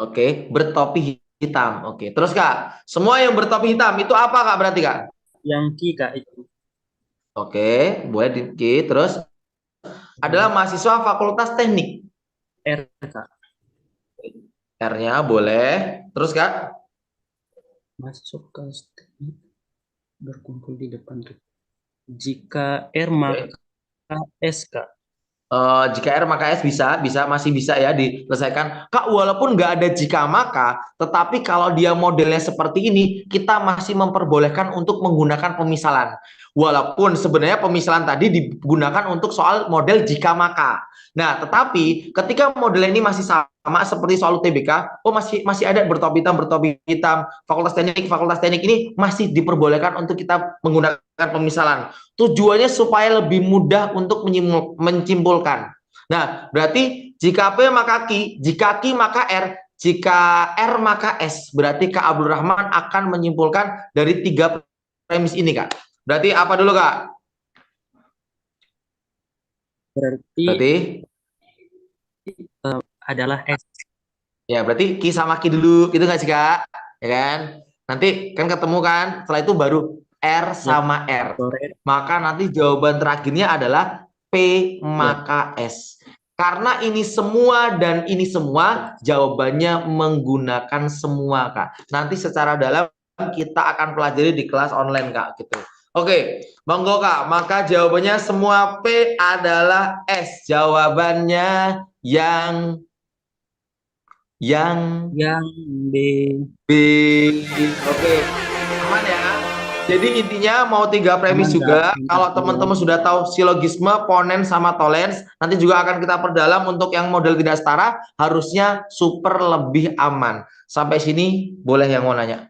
Speaker 1: Oke, bertopi hitam. Oke, terus Kak, semua yang bertopi hitam itu apa Kak berarti, Kak?
Speaker 4: Yang Q, Kak, itu.
Speaker 1: Oke, boleh di terus adalah mahasiswa Fakultas Teknik.
Speaker 4: R, Kak.
Speaker 1: R-nya boleh. Terus Kak?
Speaker 4: Mahasiswa Fakultas Teknik berkumpul di depan tuh. Jika R maka S, Kak.
Speaker 1: Jika R maka S masih bisa ya diselesaikan. Kak, walaupun nggak ada jika maka, tetapi kalau dia modelnya seperti ini, kita masih memperbolehkan untuk menggunakan pemisalan. Walaupun sebenarnya pemisalan tadi digunakan untuk soal model jika maka. Nah, tetapi ketika model ini masih sama seperti soal UTBK, masih ada bertopi hitam, fakultas teknik ini masih diperbolehkan untuk kita menggunakan pemisalan. Tujuannya supaya lebih mudah untuk menyimpulkan. Nah, berarti jika P maka Q, jika Q maka R, jika R maka S. Berarti Kak Abdul Rahman akan menyimpulkan dari 3 premis ini, Kak. Berarti apa dulu, Kak? Berarti
Speaker 4: adalah S.
Speaker 1: Ya, berarti Q sama Q dulu, gitu nggak sih, Kak? Ya kan? Nanti kan ketemu kan, setelah itu baru R sama R. Maka nanti jawaban terakhirnya adalah P maka S. Karena ini semua dan ini semua, jawabannya menggunakan semua, Kak. Nanti secara dalam kita akan pelajari di kelas online, Kak, gitu. Oke, monggo Kak. Maka jawabannya semua P adalah S. Jawabannya yang
Speaker 4: B.
Speaker 1: Oke, aman ya. Jadi intinya mau 3 premis juga. Kalau teman-teman sudah tahu silogisme, ponen sama tolens, nanti juga akan kita perdalam untuk yang model tidak setara, harusnya super lebih aman. Sampai sini boleh yang mau nanya.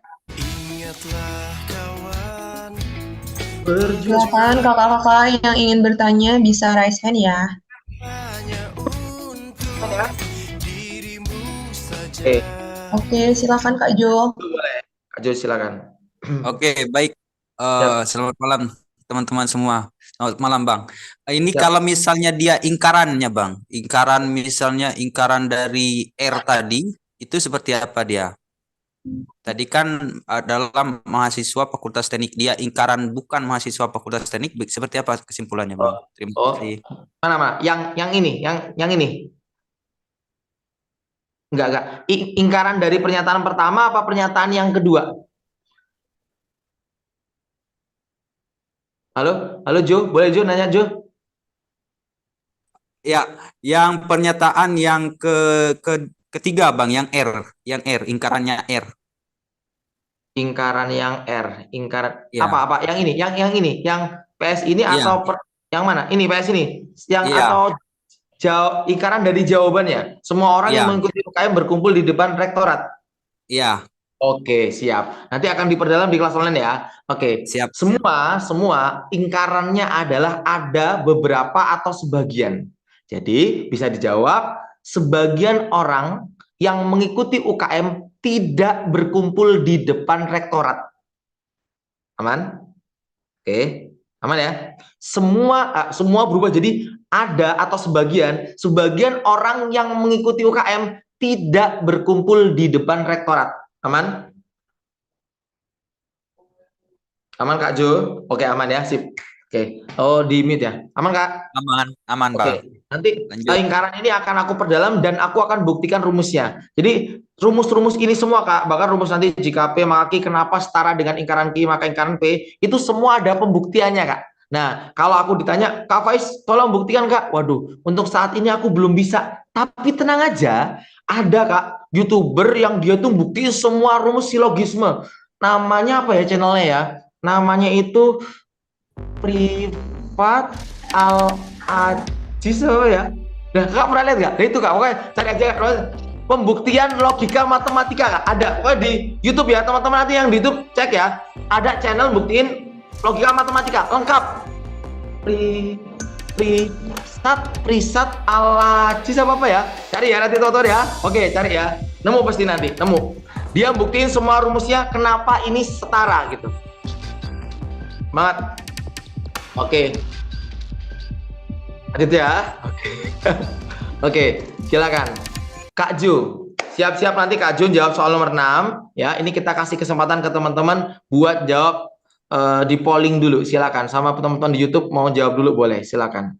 Speaker 2: Silakan kakak-kakak yang ingin bertanya bisa raise hand ya. Oke, silakan Kak Jo.
Speaker 1: Boleh. Kak Jo silakan.
Speaker 6: Oke, baik. Selamat malam teman-teman semua. Selamat malam, Bang. Ini
Speaker 1: Siap.
Speaker 6: kalau misalnya dia ingkarannya, Bang. Ingkaran misalnya ingkaran dari R tadi, itu seperti apa dia? Tadi kan dalam mahasiswa Fakultas Teknik, dia ingkaran bukan mahasiswa Fakultas Teknik. Seperti apa kesimpulannya, Bang? Terima
Speaker 1: Oh,
Speaker 6: kasih.
Speaker 1: mana? Yang ini, yang ini. Enggak. Ingkaran dari pernyataan pertama apa pernyataan yang kedua? Halo Jo, boleh Jo nanya Jo?
Speaker 6: Ya, yang pernyataan yang ketiga, Bang, yang R, ingkarannya R.
Speaker 1: Ingkaran yang R, ingkaran
Speaker 6: Ya.
Speaker 1: apa? Yang ini, yang ini, yang PS ini
Speaker 6: Iya.
Speaker 1: atau yang mana? Ini PS ini, yang
Speaker 6: Iya.
Speaker 1: atau ingkaran dari jawabannya. Semua orang
Speaker 6: Iya.
Speaker 1: yang mengikuti UKM berkumpul di depan rektorat.
Speaker 6: Iya.
Speaker 1: Oke, siap. Nanti akan diperdalam di kelas online ya. Oke.
Speaker 6: Siap.
Speaker 1: Semua ingkarannya adalah ada beberapa atau sebagian. Jadi bisa dijawab sebagian orang yang mengikuti UKM tidak berkumpul di depan rektorat. Aman? Oke, aman ya. Semua berubah jadi ada atau sebagian orang yang mengikuti UKM tidak berkumpul di depan rektorat. Aman? Aman Kak Jo? Oke, aman ya, sip. Oke. Oh, di mute ya. Aman Kak?
Speaker 6: Aman, Bang.
Speaker 1: Oke. Nanti
Speaker 6: Lanjut.
Speaker 1: lingkaran ini akan aku perdalam dan aku akan buktikan rumusnya. Jadi rumus-rumus ini semua Kak, bahkan rumus nanti jika P maka Q kenapa setara dengan ingkaran Q maka ingkaran P, itu semua ada pembuktiannya Kak. Nah, kalau aku ditanya, Kak Faiz tolong buktikan Kak. Waduh, untuk saat ini aku belum bisa. Tapi tenang aja, ada Kak YouTuber yang dia tuh buktiin semua rumus silogisme. Namanya apa ya channelnya ya? Namanya itu Privat Al-Aziz ya. Nah, Kak pernah lihat nggak? Nah, itu Kak, pokoknya cari aja Kak. Pembuktian logika matematika Kak. Ada pokoknya di YouTube ya, teman-teman nanti yang di YouTube cek ya. Ada channel buktiin logika matematika lengkap. Prisat Al-Aziz apa ya? Cari ya nanti tonton ya. Oke, cari ya. Nemu pasti nanti, nemu. Dia buktiin semua rumusnya kenapa ini setara gitu. Semangat. Oke. Aditya. Oke. Oke, silakan. Kak Jo. Siap-siap nanti Kak Jo jawab soal nomor 6 ya. Ini kita kasih kesempatan ke teman-teman buat jawab di polling dulu. Silakan. Sama teman-teman di YouTube mau jawab dulu boleh. Silakan.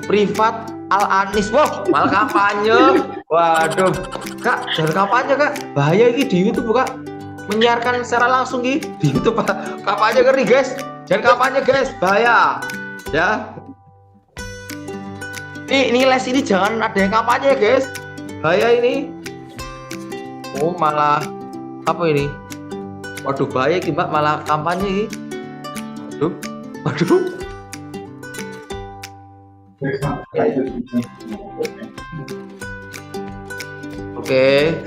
Speaker 1: Privat Al-Anis. Malah kampanye. Waduh. Kak, jangan kampanye Kak. Bahaya ini di YouTube Kak. Menyiarkan secara langsung di YouTube kampanye ngeri guys, jangan kampanye guys, bahaya ya. Ini les ini jangan ada yang kampanye guys, bahaya ini. Oh malah apa ini? Waduh bahaya Mbak, malah kampanye ini. Waduh. Oke.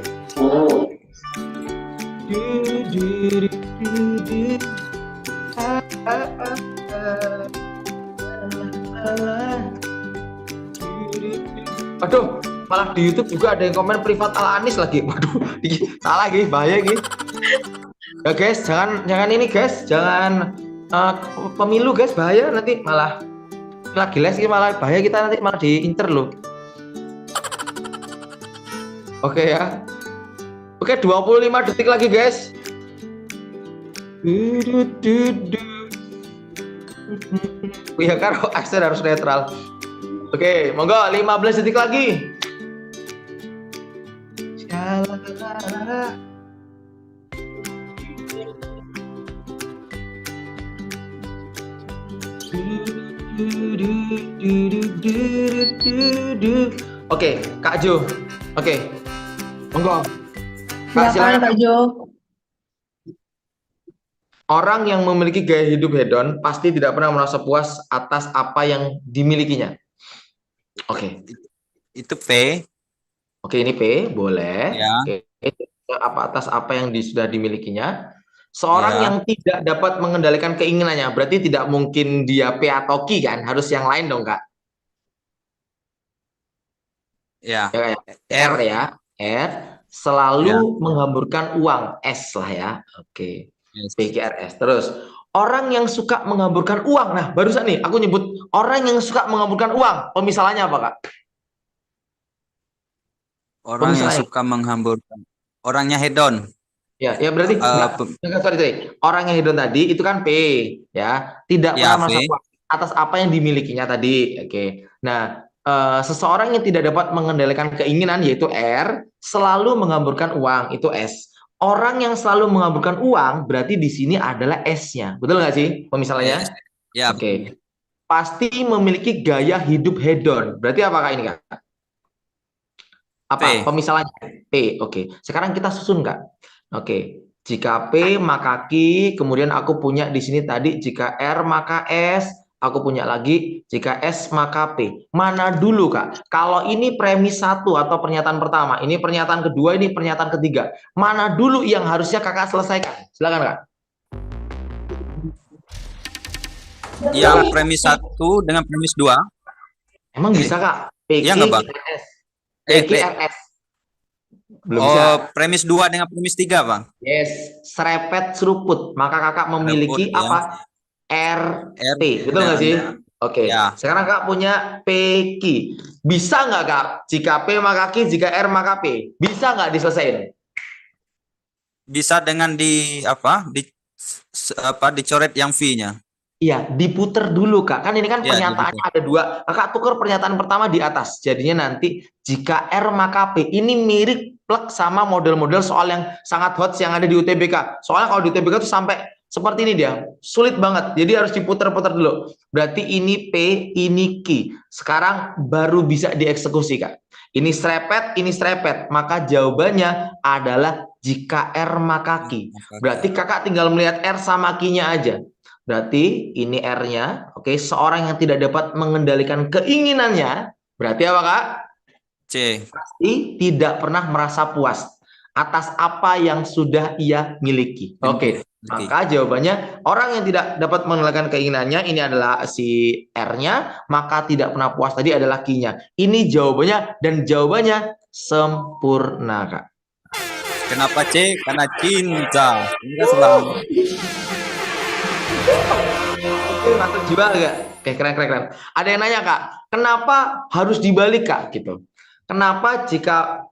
Speaker 1: Waduh, malah di YouTube juga ada yang komen Privat Al-Anis lagi. Waduh, salah lagi, bahaya gitu. Ya guys, jangan ini guys, jangan pemilu guys, bahaya nanti malah lagi les ini malah bahaya, kita nanti malah diinter loh. Oke ya. Oke, 25 detik lagi guys. Ya karo aksen harus netral. Oke, monggo 15 detik lagi. Oke, Kak Jo. Oke. Monggo.
Speaker 2: Silakan Kak Jo.
Speaker 1: Orang yang memiliki gaya hidup hedon pasti tidak pernah merasa puas atas apa yang dimilikinya. Oke.
Speaker 6: Itu P.
Speaker 1: Oke, ini P, boleh.
Speaker 6: Ya.
Speaker 1: Oke. Atas apa yang sudah dimilikinya. Seorang
Speaker 6: Ya.
Speaker 1: yang tidak dapat mengendalikan keinginannya, berarti tidak mungkin dia P atau Q kan? Harus yang lain dong, Kak.
Speaker 6: Ya.
Speaker 1: R ya. R selalu menghamburkan uang. S lah ya. Oke. PQRS. Terus orang yang suka menghamburkan uang. Nah, barusan nih aku nyebut orang yang suka menghamburkan uang. Pemisalannya apa, Kak?
Speaker 6: Orang yang
Speaker 1: Pemisahannya.
Speaker 6: suka menghamburkan. Orangnya hedon.
Speaker 1: Ya, ya berarti sorry. Orang yang hedon tadi itu kan P, ya. Tidak
Speaker 6: Ya,
Speaker 1: pernah merasa
Speaker 6: V.
Speaker 1: puas atas apa yang dimilikinya tadi. Oke. Nah, seseorang yang tidak dapat mengendalikan keinginan yaitu R, selalu menghamburkan uang itu S. Orang yang selalu menghamburkan uang berarti di sini adalah S-nya. Betul nggak sih pemisalannya?
Speaker 6: Ya.
Speaker 1: Oke. Pasti memiliki gaya hidup hedon. Berarti apakah ini, Kak? Apa?
Speaker 6: P.
Speaker 1: Pemisalannya P. Oke. Sekarang kita susun, Kak. Oke. Jika P maka Q, kemudian aku punya di sini tadi jika R maka S, aku punya lagi jika S maka P. Mana dulu, Kak? Kalau ini premis 1 atau pernyataan pertama, ini pernyataan kedua, ini pernyataan ketiga. Mana dulu yang harusnya Kakak selesaikan? Silakan, Kak.
Speaker 6: Yang premis 1 dengan premis 2.
Speaker 1: Emang bisa, Kak? PQ,
Speaker 6: Iya nggak, Bang?
Speaker 1: RS. PQ, RS. Belum
Speaker 6: Oh,
Speaker 1: bisa.
Speaker 6: premis 2 dengan premis 3, Bang.
Speaker 1: Yes, serepet seruput. Maka Kakak memiliki
Speaker 6: Seruput, ya.
Speaker 1: apa? RT. Betul nggak sih? Oke.
Speaker 6: Ya.
Speaker 1: Sekarang Kak punya PQ. Bisa nggak, Kak? Jika P maka Q, jika R maka P. Bisa nggak diselesaikan?
Speaker 6: Bisa dengan dicoret yang V-nya.
Speaker 1: Iya, diputer dulu, Kak. Kan ini kan
Speaker 6: Ya,
Speaker 1: pernyataannya ada dua. Kakak tukar pernyataan pertama di atas. Jadinya nanti jika R maka P. Ini mirip plek sama model-model soal yang sangat hot yang ada di UTBK. Soalnya kalau di UTBK itu sampai seperti ini dia. Sulit banget. Jadi harus diputer-puter dulu. Berarti ini P, ini Q. Sekarang baru bisa dieksekusi, Kak. Ini serepet. Maka jawabannya adalah jika R maka Q. Berarti Kakak tinggal melihat R sama Q-nya aja. Berarti ini R-nya, oke, seorang yang tidak dapat mengendalikan keinginannya, berarti apa, Kak?
Speaker 6: C.
Speaker 1: Pasti tidak pernah merasa puas atas apa yang sudah ia miliki. Oke, maka jawabannya orang yang tidak dapat mengendalikan keinginannya, ini adalah si R-nya, maka tidak pernah puas tadi adalah Q-nya. Ini jawabannya dan jawabannya sempurna, Kak.
Speaker 6: Kenapa C? Karena cinta. Ini kan selalu.
Speaker 1: Oke, mantap jiwa gak? Oke, keren. Ada yang nanya, Kak, kenapa harus dibalik, Kak? Gitu. Kenapa jika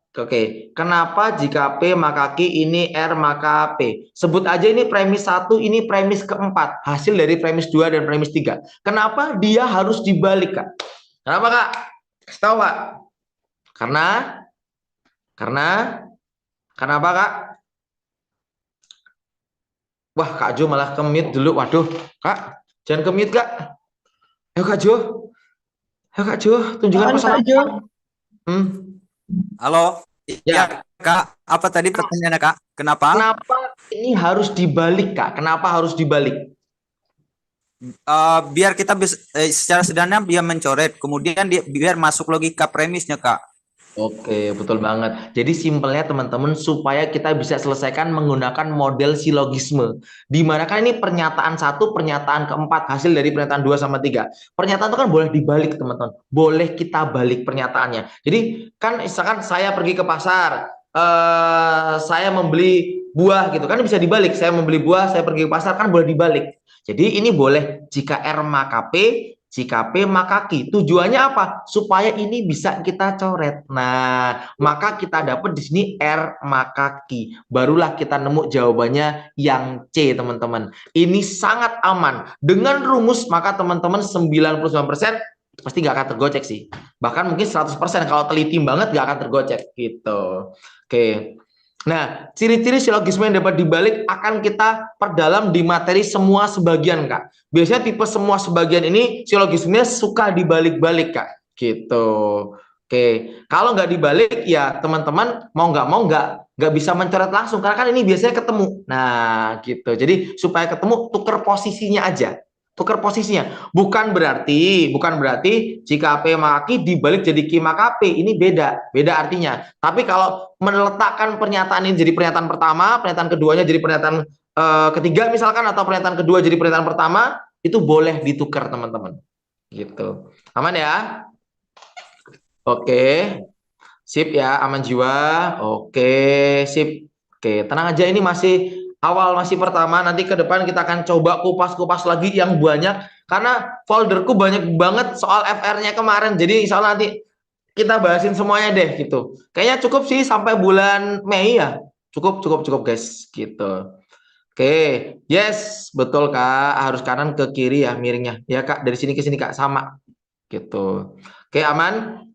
Speaker 1: P maka Q, ini R maka P. Sebut aja ini premis 1, ini premis keempat. Hasil dari premis 2 dan premis 3. Kenapa dia harus dibalik, Kak? Kenapa, Kak? Kasih tahu, Kak. Kenapa, Kak? Wah, Kak Jo malah ke-mute dulu. Waduh, Kak, jangan ke-mute, Kak. Ayo, Kak Jo. Tunjukkan pesan.
Speaker 2: Kak Jo.
Speaker 6: Halo.
Speaker 1: Ya.
Speaker 6: Ya, Kak. Apa tadi pertanyaannya, Kak? Kenapa?
Speaker 1: Kenapa ini harus dibalik, Kak? Kenapa harus dibalik?
Speaker 6: Biar kita bisa secara sederhana biar mencoret, kemudian biar masuk logika premisnya, Kak.
Speaker 1: Oke, betul banget. Jadi simpelnya teman-teman supaya kita bisa selesaikan menggunakan model silogisme. Di mana kan ini pernyataan 1, pernyataan keempat, hasil dari pernyataan 2 sama 3. Pernyataan itu kan boleh dibalik, teman-teman. Boleh kita balik pernyataannya. Jadi kan misalkan saya pergi ke pasar, saya membeli buah gitu kan bisa dibalik. Saya membeli buah, saya pergi ke pasar kan boleh dibalik. Jadi ini boleh jika R maka P, jika P maka Q. Tujuannya apa? Supaya ini bisa kita coret. Nah, maka kita dapat di sini R maka Q. Barulah kita nemu jawabannya yang C, teman-teman. Ini sangat aman. Dengan rumus maka teman-teman 99% pasti nggak akan tergocek sih. Bahkan mungkin 100% kalau teliti banget nggak akan tergocek gitu. Oke. Nah, ciri-ciri silogisme yang dapat dibalik akan kita perdalam di materi semua sebagian, Kak. Biasanya tipe semua sebagian ini silogismenya suka dibalik-balik, Kak. Gitu. Oke. Kalau nggak dibalik, ya teman-teman mau nggak bisa mencoret langsung karena kan ini biasanya ketemu. Nah, gitu. Jadi supaya ketemu tuker posisinya aja. Tukar posisinya. Bukan berarti jika P maka Q dibalik jadi Q maka P. Ini beda artinya. Tapi kalau meletakkan pernyataan ini jadi pernyataan pertama, pernyataan keduanya jadi pernyataan ketiga misalkan, atau pernyataan kedua jadi pernyataan pertama, itu boleh ditukar, teman-teman. Gitu. Aman ya? Oke. Sip ya, aman jiwa. Oke, sip. Oke, tenang aja, ini masih awal, masih pertama. Nanti ke depan kita akan coba kupas-kupas lagi yang banyak karena folderku banyak banget soal FR-nya kemarin. Jadi insya Allah nanti kita bahasin semuanya deh gitu. Kayaknya cukup sih sampai bulan Mei ya. Cukup guys gitu. Oke, yes, betul Kak. Harus kanan ke kiri ya miringnya. Ya Kak, dari sini ke sini Kak sama gitu. Oke, aman.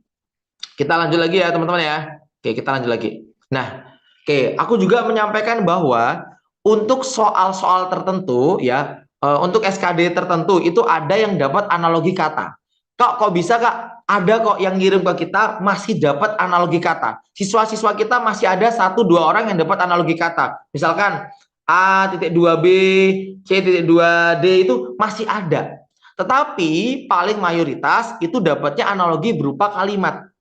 Speaker 1: Kita lanjut lagi ya teman-teman ya. Oke, kita lanjut lagi. Nah, oke, aku juga menyampaikan bahwa untuk soal-soal tertentu ya, untuk SKD tertentu itu ada yang dapat analogi kata. Kok bisa Kak? Ada kok yang ngirim ke kita masih dapat analogi kata. Siswa-siswa kita masih ada 1-2 orang yang dapat analogi kata. Misalkan A.2B, C.2D itu masih ada. Tetapi paling mayoritas itu dapatnya analogi berupa kalimat.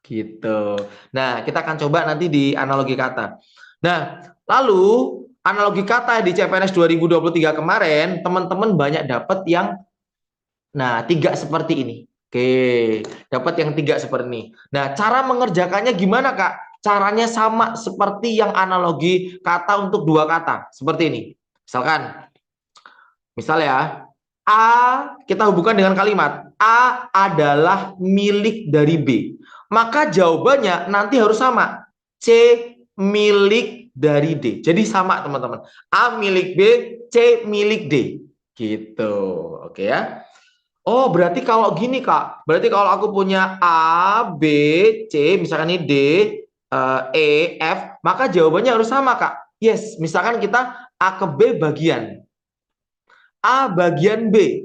Speaker 1: Gitu. Nah, kita akan coba nanti di analogi kata. Nah, lalu analogi kata di CPNS 2023 kemarin, teman-teman banyak dapat yang 3 seperti ini. Oke, dapat yang 3 seperti ini. Nah, cara mengerjakannya gimana, Kak? Caranya sama seperti yang analogi kata untuk 2 kata. Seperti ini. Misal ya, A kita hubungkan dengan kalimat A adalah milik dari B. Maka jawabannya nanti harus sama. C milik dari D. Jadi sama teman-teman. A milik B, C milik D. Gitu. Oke ya. Oh, berarti kalau gini Kak. Berarti kalau aku punya A, B, C, misalkan ini D, E, F, maka jawabannya harus sama Kak. Yes, misalkan kita A ke B bagian. A bagian B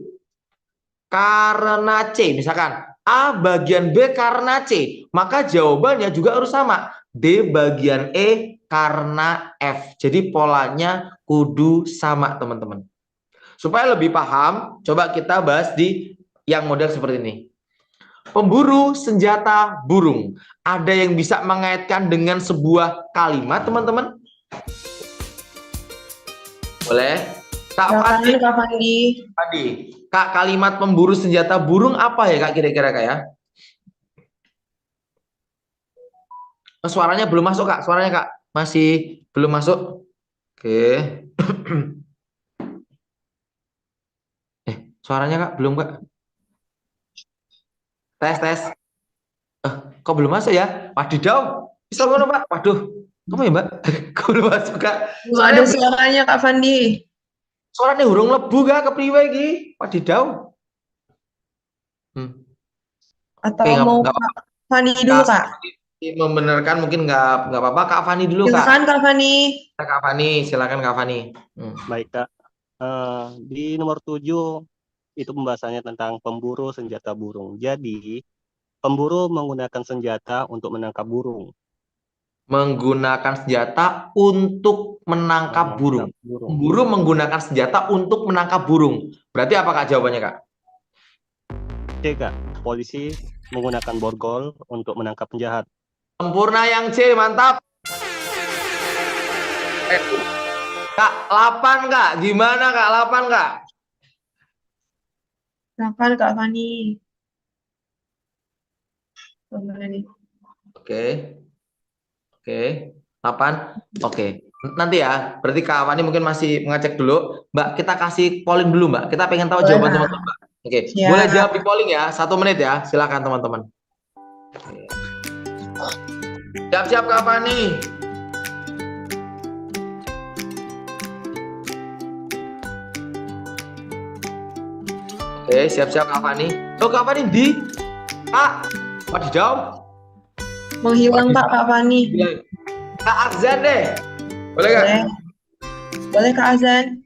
Speaker 1: karena C, misalkan A bagian B karena C, maka jawabannya juga harus sama. D bagian E karena F. Jadi polanya kudu sama teman-teman. Supaya lebih paham, coba kita bahas di yang model seperti ini. Pemburu senjata burung. Ada yang bisa mengaitkan dengan sebuah kalimat teman-teman? Boleh? Kak Fandi. Kak, kalimat pemburu senjata burung apa ya Kak kira-kira Kak ya? Suaranya belum masuk Kak, suaranya Kak masih belum masuk. Oke. Suaranya Kak belum Kak. Tes. Kok belum masuk ya? Wadidaw. Bisa ngono Pak? Waduh. Kamu ya Mbak? Kok belum masuk Kak?
Speaker 2: Belum ada suaranya Kak Fandi.
Speaker 1: Suaranya hurung lebu Kak kepriwe iki? Wadidaw.
Speaker 2: Atau mau Kak Fandi dulu Kak?
Speaker 1: Membenarkan mungkin nggak apa-apa. Kak Fani dulu Kak.
Speaker 2: Silakan Kak Fani.
Speaker 1: Kak Fani, silakan Kak Fani.
Speaker 7: Baik Kak. Di nomor 7 itu pembahasannya tentang pemburu senjata burung. Jadi pemburu menggunakan senjata untuk menangkap burung.
Speaker 1: Menggunakan senjata untuk menangkap burung. Pemburu menggunakan senjata untuk menangkap burung. Berarti apa Kak jawabannya Kak?
Speaker 7: C Kak. Polisi menggunakan borgol untuk menangkap penjahat.
Speaker 1: Sempurna yang C, mantap. Kak, 8 Kak. Gimana Kak? 8 Kak?
Speaker 2: 8 Kak Fani.
Speaker 1: Oke. 8. Oke. Nanti ya. Berarti Kak Fani mungkin masih mengecek dulu. Mbak, kita kasih polling dulu Mbak. Kita pengen tahu jawaban teman-teman Mbak. Oke. Boleh jawab di polling ya. 1 menit ya. Silakan teman-teman. Siap-siap Kak Fani. Oke, siap-siap Kak Fani. Kak Fani di Kak. Wadidaw.
Speaker 2: Menghilang Kak Fani.
Speaker 1: Kak Azan deh. Boleh Kak?
Speaker 2: Boleh Kak Azan.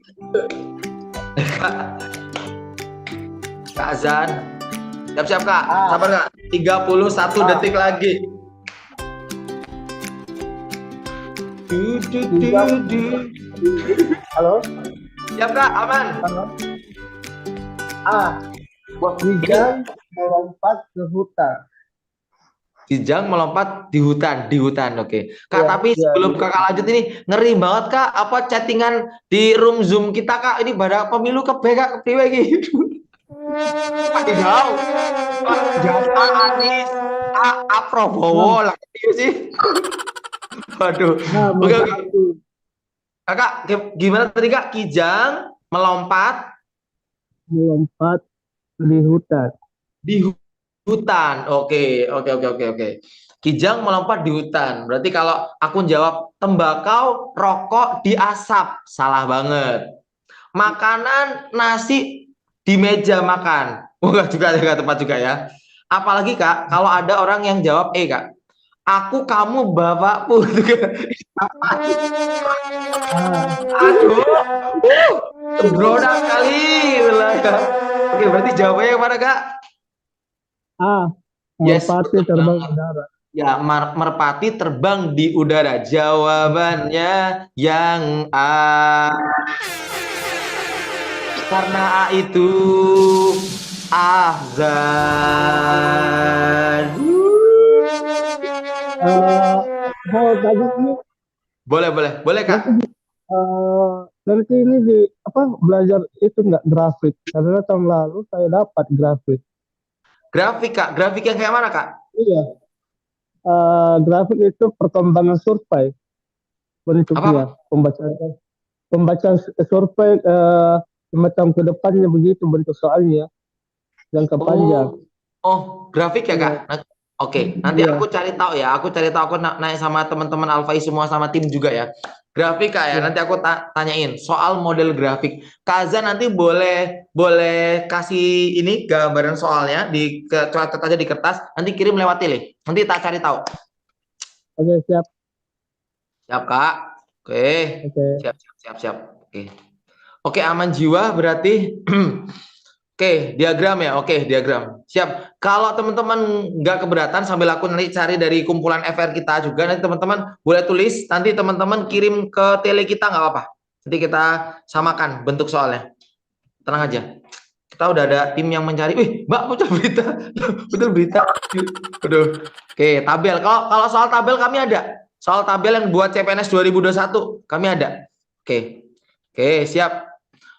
Speaker 1: Kak Azan. Siap-siap Kak. Sabar Kak. 31 detik lagi.
Speaker 8: Halo?
Speaker 1: Siap Kak, aman.
Speaker 8: Kijang melompat ke hutan.
Speaker 1: Kijang melompat di hutan. Oke. Kak, tapi sebelum Kakak lanjut ini ngeri banget Kak, apa chattingan di room Zoom kita Kak, ini pada pemilu kebe Kak, kepriwe iki. Wadidaw. Jangan Anies, Prabowo lah sih. Waduh. Oke. Kakak, gimana tadi Kak? Kijang melompat
Speaker 8: di hutan.
Speaker 1: hutan. Oke, oke, oke, oke, oke. Kijang melompat di hutan. Berarti kalau aku jawab tembakau, rokok di asap, salah banget. Makanan, nasi di meja makan. Enggak juga, enggak tepat juga ya. Apalagi Kak, kalau ada orang yang jawab Kak. Aku, kamu, bapakku. Aduh, sembrono sekali. Oke, berarti jawabannya yang mana Kak? Yes,
Speaker 8: Merpati
Speaker 1: betul
Speaker 8: terbang
Speaker 1: banget.
Speaker 8: udara.
Speaker 1: Ya, merpati terbang di udara. Jawabannya yang A. Karena A itu azan.
Speaker 8: Mau tanya ini
Speaker 1: Boleh, boleh, boleh Kak.
Speaker 8: nanti ini di apa belajar itu nggak grafik? Karena tahun lalu saya dapat grafik.
Speaker 1: Grafik Kak, grafik yang kayak mana Kak?
Speaker 8: Iya, grafik itu perkembangan survei bentuknya, pembacaan survei 5 tahun ke depannya begitu bentuk soalnya jangka panjang.
Speaker 1: Oh, grafik ya Kak? Oke, nanti
Speaker 8: Iya.
Speaker 1: aku cari tahu ya. Aku cari tahu, aku naik sama teman-teman Alfai semua sama tim juga ya. Grafik Kak ya. Nanti aku tanyain soal model grafik. Kaza nanti boleh kasih ini gambaran soalnya di catat aja di kertas. Nanti kirim lewat tele. Nanti tak cari tahu.
Speaker 8: Oke, siap.
Speaker 1: Siap Kak. Oke. Siap. Oke, aman jiwa berarti. Oke, diagram ya. Oke, diagram. Siap. Kalau teman-teman nggak keberatan sambil aku nanti cari dari kumpulan FR kita juga, nanti teman-teman boleh tulis, nanti teman-teman kirim ke tele kita nggak apa-apa. Nanti kita samakan bentuk soalnya. Tenang aja. Kita udah ada tim yang mencari. Wih, Mbak, betul berita. Betul berita. Aduh. Oke, tabel. Kalau soal tabel kami ada. Soal tabel yang buat CPNS 2021 kami ada. Oke. Oke, siap.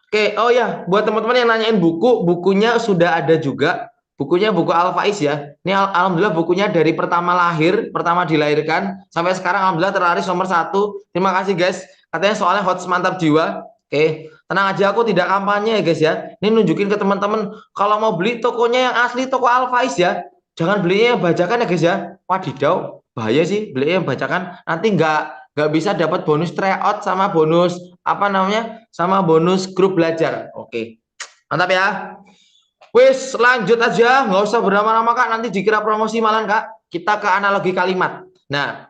Speaker 1: Oke, oh ya, buat teman-teman yang nanyain bukunya sudah ada juga. Bukunya buku Al-Faiz ya. Ini alhamdulillah bukunya dari pertama dilahirkan sampai sekarang alhamdulillah terlaris nomor 1. Terima kasih guys. Katanya soalnya hot mantap jiwa. Oke, tenang aja, aku tidak kampanye ya guys ya. Ini nunjukin ke teman-teman kalau mau beli tokonya yang asli, toko Al-Faiz ya. Jangan belinya yang bajakan ya guys ya. Wadidaw, bahaya sih belinya yang bajakan. Nanti nggak bisa dapat bonus tryout sama bonus sama bonus grup belajar. Oke, mantap ya. Wis, lanjut aja, nggak usah berlama-lama Kak, nanti dikira promosi malah Kak. Kita ke analogi kalimat. Nah,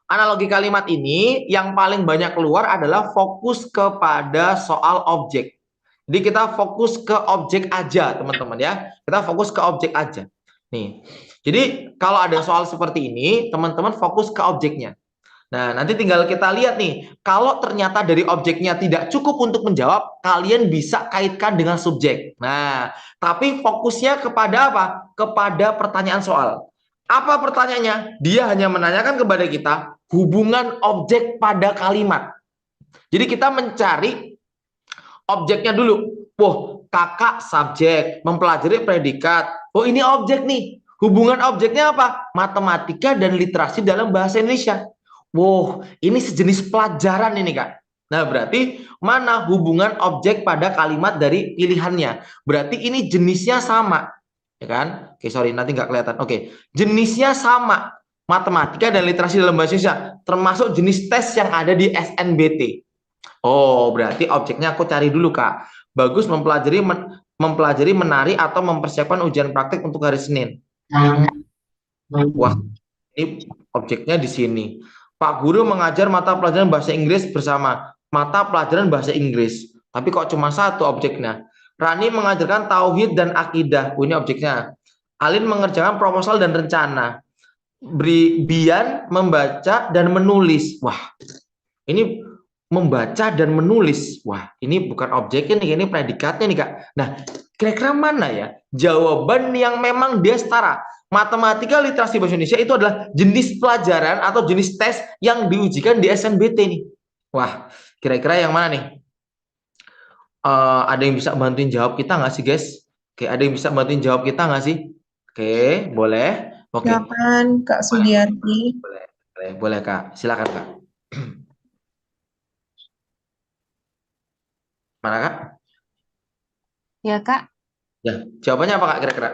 Speaker 1: analogi kalimat ini yang paling banyak keluar adalah fokus kepada soal objek. Jadi kita fokus ke objek aja teman-teman ya. Kita fokus ke objek aja. Nih, jadi kalau ada soal seperti ini, teman-teman fokus ke objeknya. Nah, nanti tinggal kita lihat nih, kalau ternyata dari objeknya tidak cukup untuk menjawab, kalian bisa kaitkan dengan subjek. Nah, tapi fokusnya kepada apa? Kepada pertanyaan soal. Apa pertanyaannya? Dia hanya menanyakan kepada kita hubungan objek pada kalimat. Jadi kita mencari objeknya dulu. Wah, kakak subjek, mempelajari predikat. Oh, ini objek nih. Hubungan objeknya apa? Matematika dan literasi dalam bahasa Indonesia. Wow, ini sejenis pelajaran ini Kak. Nah, berarti mana hubungan objek pada kalimat dari pilihannya? Berarti ini jenisnya sama, ya kan? Oke, sorry, nanti nggak kelihatan. Oke, jenisnya sama, matematika dan literasi dalam bahasa Indonesia, termasuk jenis tes yang ada di SNBT. Oh, berarti objeknya aku cari dulu Kak. Bagus mempelajari menari atau mempersiapkan ujian praktik untuk hari Senin. Wah, ini objeknya di sini. Pak Guru mengajar mata pelajaran bahasa Inggris bersama mata pelajaran bahasa Inggris. Tapi kok cuma satu objeknya. Rani mengajarkan tauhid dan akidah. Ini objeknya. Alin mengerjakan proposal dan rencana. Bian membaca dan menulis. Wah, ini membaca dan menulis. Wah, ini bukan objeknya nih, ini predikatnya nih Kak. Nah, kira-kira mana ya jawaban yang memang dia setara? Matematika literasi bahasa Indonesia itu adalah jenis pelajaran atau jenis tes yang diujikan di SNBT nih. Wah, kira-kira yang mana nih? Ada yang bisa bantuin jawab kita nggak sih guys? Oke, ada yang bisa bantuin jawab kita nggak sih? Oke, boleh. Oke.
Speaker 2: Silakan Kak Sudiarti.
Speaker 1: Boleh Kak. Silakan Kak. Mana Kak?
Speaker 9: Ya, Kak.
Speaker 1: Ya, jawabannya apa Kak kira-kira?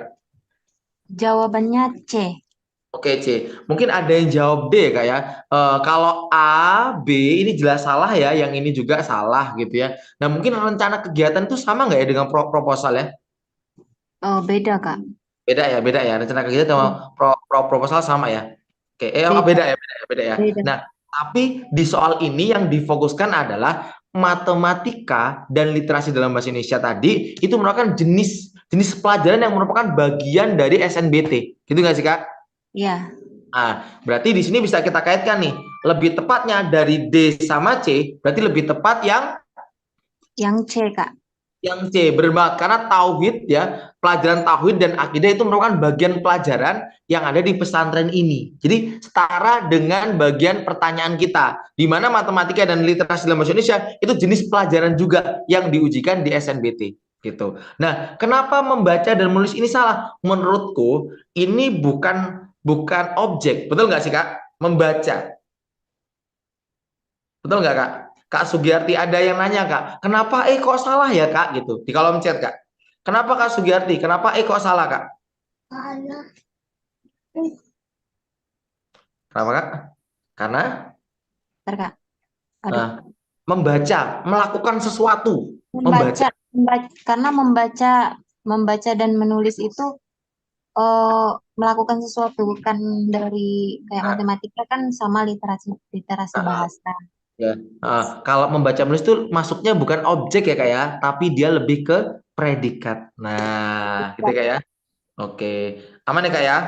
Speaker 9: Jawabannya C.
Speaker 1: Oke, C. Mungkin ada yang jawab D Kak ya. Kalau A, B ini jelas salah ya, yang ini juga salah gitu ya. Nah, mungkin rencana kegiatan itu sama nggak ya dengan proposal ya?
Speaker 9: Oh, beda, Kak.
Speaker 1: Beda ya. Rencana kegiatan sama proposal sama ya. Oke,
Speaker 9: Beda.
Speaker 1: beda ya.
Speaker 9: Beda.
Speaker 1: Nah, tapi di soal ini yang difokuskan adalah matematika dan literasi dalam bahasa Indonesia tadi itu merupakan jenis pelajaran yang merupakan bagian dari SNBT. Gitu nggak sih, Kak?
Speaker 9: Iya.
Speaker 1: Nah, berarti di sini bisa kita kaitkan nih. Lebih tepatnya dari D sama C, berarti lebih tepat
Speaker 9: Yang C, Kak.
Speaker 1: yang C. Benar banget. Karena tauhid ya, pelajaran tauhid dan akidah itu merupakan bagian pelajaran yang ada di pesantren ini. Jadi setara dengan bagian pertanyaan kita, di mana matematika dan literasi dalam bahasa Indonesia itu jenis pelajaran juga yang diujikan di SNBT. Gitu. Nah, kenapa membaca dan menulis ini salah? Menurutku ini bukan objek, betul nggak sih Kak? Membaca, betul nggak Kak? Kak Sugiyarti ada yang nanya Kak, kenapa kok salah ya Kak? Gitu di kolom chat Kak. Kenapa Kak Sugiyarti? Kenapa kok salah Kak? Kenapa Kak? Karena
Speaker 9: Bentar, Kak. Aduh.
Speaker 1: membaca, melakukan sesuatu, membaca.
Speaker 9: Karena membaca dan menulis itu melakukan sesuatu kan dari kayak matematika kan sama literasi bahasa.
Speaker 1: Ya. Kalau membaca menulis itu masuknya bukan objek ya Kak ya, tapi dia lebih ke predikat. Nah, gitu Kak ya. Oke, aman ya Kak ya?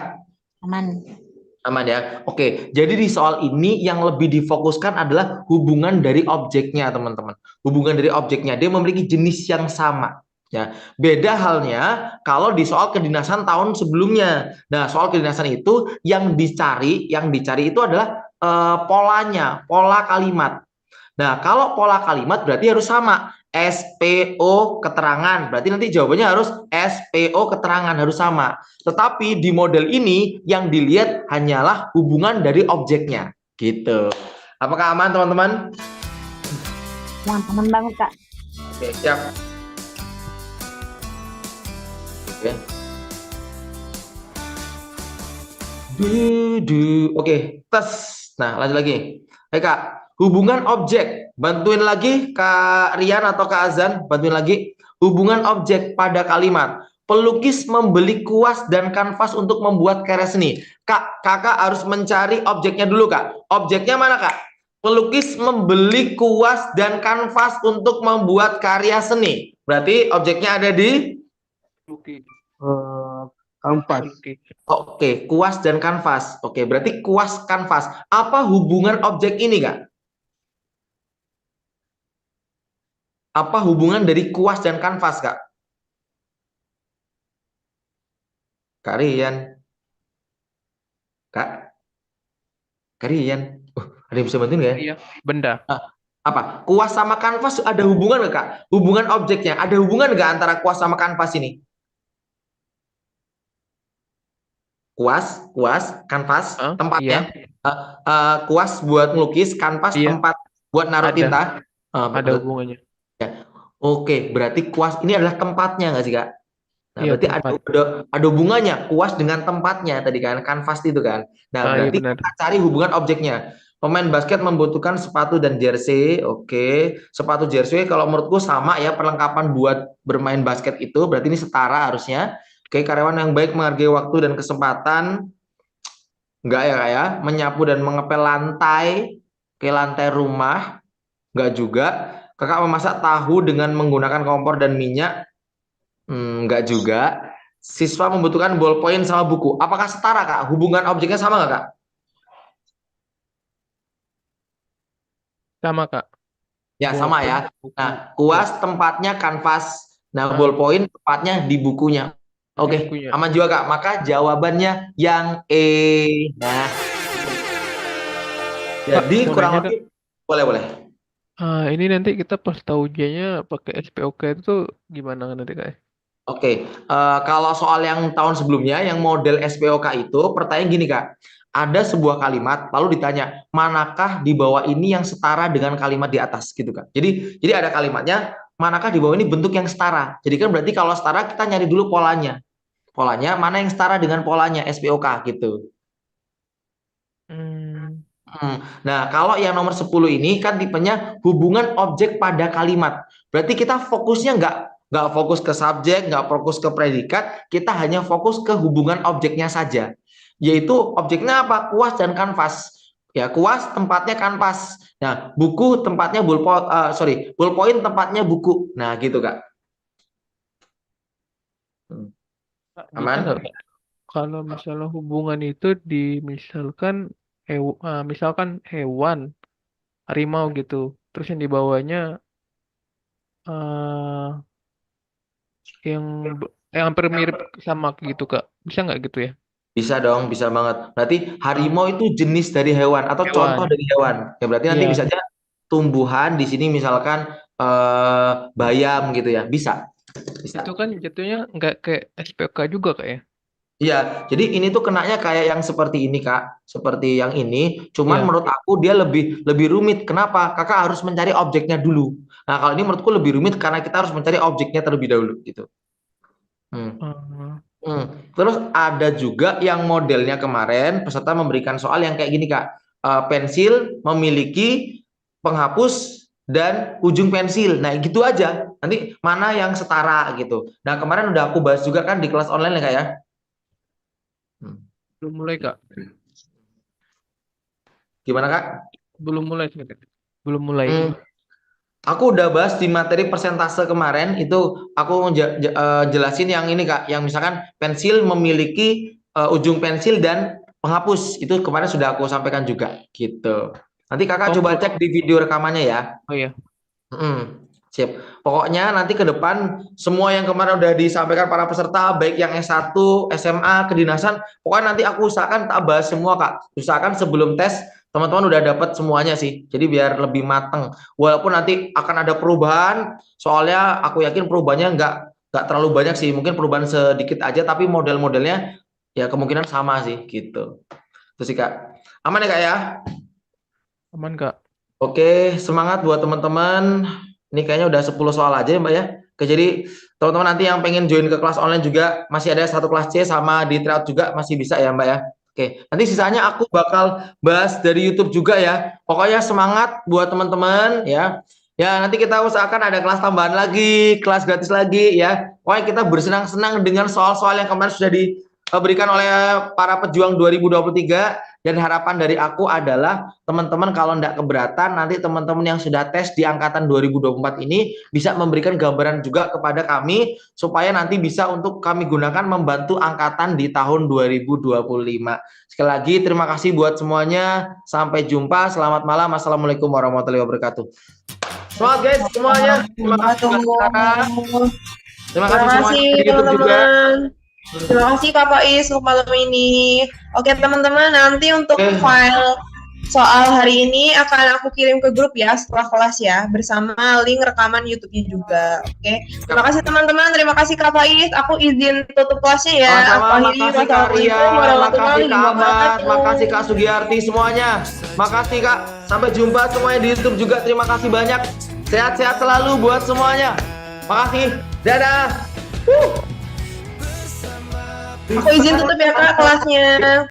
Speaker 1: Aman ya. Oke, jadi di soal ini yang lebih difokuskan adalah hubungan dari objeknya, teman-teman. Hubungan dari objeknya, dia memiliki jenis yang sama. Ya, beda halnya kalau di soal kedinasan tahun sebelumnya. Nah, soal kedinasan itu yang dicari itu adalah polanya, pola kalimat. Nah, kalau pola kalimat berarti harus sama. SPO keterangan. Berarti nanti jawabannya harus SPO keterangan, harus sama. Tetapi di model ini yang dilihat hanyalah hubungan dari objeknya. Gitu. Apakah aman, teman-teman?
Speaker 9: Aman banget, Kak.
Speaker 1: Oke, siap. Oke. Oke, tes. Nah, lanjut lagi. Kak. Hubungan objek, bantuin lagi Kak Rian atau Kak Azan, bantuin lagi. Hubungan objek pada kalimat. Pelukis membeli kuas dan kanvas untuk membuat karya seni. Kakak harus mencari objeknya dulu Kak. Objeknya mana Kak? Pelukis membeli kuas dan kanvas untuk membuat karya seni. Berarti objeknya ada di
Speaker 8: Kanvas.
Speaker 1: Oke, kuas dan kanvas. Oke, berarti kuas kanvas. Apa hubungan objek ini Kak? Apa hubungan dari kuas dan kanvas, Kak? Kak Rian. Kak Rian. Ada yang bisa bantuin nggak ya?
Speaker 10: Iya, benda.
Speaker 1: Apa? Kuas sama kanvas ada hubungan nggak, Kak? Hubungan objeknya. Ada hubungan nggak antara kuas sama kanvas ini? Kuas, kanvas, tempatnya. Iya. Kuas buat melukis, kanvas tempat buat naruh tinta.
Speaker 10: Ada hubungannya.
Speaker 1: Ya. Oke, berarti kuas ini adalah tempatnya nggak sih Kak? Nah,
Speaker 10: Iya,
Speaker 1: berarti
Speaker 10: tempat.
Speaker 1: ada hubungannya kuas dengan tempatnya tadi kan, kanvas itu kan. Nah, berarti
Speaker 10: iya
Speaker 1: kita cari hubungan objeknya. Pemain basket membutuhkan sepatu dan jersey. Oke, sepatu jersey kalau menurutku sama ya, perlengkapan buat bermain basket itu berarti ini setara harusnya. Oke, karyawan yang baik menghargai waktu dan kesempatan. Enggak ya Kak ya? Menyapu dan mengepel lantai, ke lantai rumah. Enggak juga. Kakak memasak tahu dengan menggunakan kompor dan minyak. Enggak juga. Siswa membutuhkan ballpoint sama buku. Apakah setara Kak? Hubungan objeknya sama nggak Kak?
Speaker 10: Sama, Kak.
Speaker 1: Ya sama ya. Nah, kuas tempatnya kanvas. Nah, ballpoint tempatnya di bukunya. Oke, aman juga Kak. Maka jawabannya yang E. Nah, jadi kurang lebih boleh.
Speaker 10: Ini nanti kita pas tahu ujiannya pakai SPOK itu gimana nanti Kak?
Speaker 1: Oke, kalau soal yang tahun sebelumnya, yang model SPOK itu, pertanyaan gini Kak, ada sebuah kalimat, lalu ditanya, manakah di bawah ini yang setara dengan kalimat di atas, gitu Kak. Jadi ada kalimatnya, manakah di bawah ini bentuk yang setara. Jadi kan berarti kalau setara kita nyari dulu polanya. polanya, mana yang setara dengan polanya SPOK gitu.
Speaker 10: Hmm.
Speaker 1: Nah, kalau yang nomor 10 ini kan tipenya hubungan objek pada kalimat. Berarti kita fokusnya nggak fokus ke subjek, nggak fokus ke predikat, kita hanya fokus ke hubungan objeknya saja. Yaitu objeknya apa? Kuas dan kanvas. Ya, kuas tempatnya kanvas. Nah, buku tempatnya ballpoint tempatnya buku. Nah, gitu, Kak.
Speaker 10: Kak, bisa
Speaker 1: Aman?
Speaker 10: nggak, Kak? Kalau misalnya hubungan itu misalkan hewan, harimau gitu, terus yang di bawahnya eh yang hampir mirip sama gitu, Kak. Bisa nggak gitu ya?
Speaker 1: Bisa dong, bisa banget. Berarti harimau itu jenis dari hewan atau contoh
Speaker 10: Hewan.
Speaker 1: dari hewan. Ya, berarti nanti
Speaker 10: Iya,
Speaker 1: bisa aja tumbuhan di sini misalkan bayam gitu ya. Bisa. Bisa.
Speaker 10: itu kan jatuhnya nggak kayak SPK juga, Kak ya?
Speaker 1: Iya, jadi ini tuh kenanya kayak yang seperti ini, Kak. Seperti yang ini, cuman
Speaker 10: Iya.
Speaker 1: menurut aku dia lebih rumit. Kenapa? Kakak harus mencari objeknya dulu. Nah, kalau ini menurutku lebih rumit karena kita harus mencari objeknya terlebih dahulu gitu. Hmm. Terus ada juga yang modelnya kemarin peserta memberikan soal yang kayak gini, Kak. Pensil memiliki penghapus dan ujung pensil. Nah, gitu aja. Nanti mana yang setara gitu. Nah, kemarin udah aku bahas juga kan di kelas online ya, Kak ya.
Speaker 10: Belum mulai, Kak.
Speaker 1: Gimana, Kak?
Speaker 10: Belum mulai, Kak. Belum mulai.
Speaker 1: Aku udah bahas di materi persentase kemarin, itu aku jelasin yang ini, Kak, yang misalkan pensil memiliki ujung pensil dan penghapus. Itu kemarin sudah aku sampaikan juga gitu. Nanti Kakak coba cek di video rekamannya ya.
Speaker 10: Oh iya.
Speaker 1: Sip. Pokoknya nanti ke depan semua yang kemarin udah disampaikan para peserta, baik yang S1, SMA, kedinasan, pokoknya nanti aku usahakan tak bahas semua, Kak. Usahakan sebelum tes teman-teman udah dapat semuanya sih. Jadi biar lebih mateng. Walaupun nanti akan ada perubahan, soalnya aku yakin perubahannya nggak terlalu banyak sih. Mungkin perubahan sedikit aja, tapi model-modelnya ya kemungkinan sama sih gitu. Terus sih, Kak. Aman ya, Kak ya?
Speaker 10: Aman, Kak.
Speaker 1: Oke, semangat buat teman-teman. Ini kayaknya udah 10 soal aja ya, Mbak ya. Oke, jadi teman-teman nanti yang pengen join ke kelas online juga masih ada satu kelas C sama di tryout juga masih bisa ya, Mbak ya. Oke, nanti sisanya aku bakal bahas dari YouTube juga ya. Pokoknya semangat buat teman-teman ya. Ya, nanti kita usahakan ada kelas tambahan lagi, kelas gratis lagi ya. Pokoknya kita bersenang-senang dengan soal-soal yang kemarin sudah diberikan oleh para pejuang 2023. Dan harapan dari aku adalah teman-teman kalau tidak keberatan, nanti teman-teman yang sudah tes di angkatan 2024 ini bisa memberikan gambaran juga kepada kami supaya nanti bisa untuk kami gunakan membantu angkatan di tahun 2025. Sekali lagi terima kasih buat semuanya. Sampai jumpa. Selamat malam. Assalamualaikum warahmatullahi wabarakatuh. Semangat guys semuanya. Terima kasih Kak. Terima kasih semuanya di YouTube juga.
Speaker 2: Terima kasih Kak Faiz untuk malam ini. Oke teman-teman, nanti untuk file soal hari ini akan aku kirim ke grup ya setelah kelas ya, bersama link rekaman YouTube-nya juga. Oke. Terima kasih teman-teman, terima kasih Kak Faiz. Aku izin tutup kelasnya ya.
Speaker 1: Makasih Kak Ria, makasih Kak Ahmad, makasih Kak Sugiyarti semuanya. Makasih Kak. Sampai jumpa semuanya di YouTube juga. Terima kasih banyak. Sehat-sehat selalu buat semuanya. Makasih. Dadah.
Speaker 2: Aku izin tutup ya Kak kelasnya.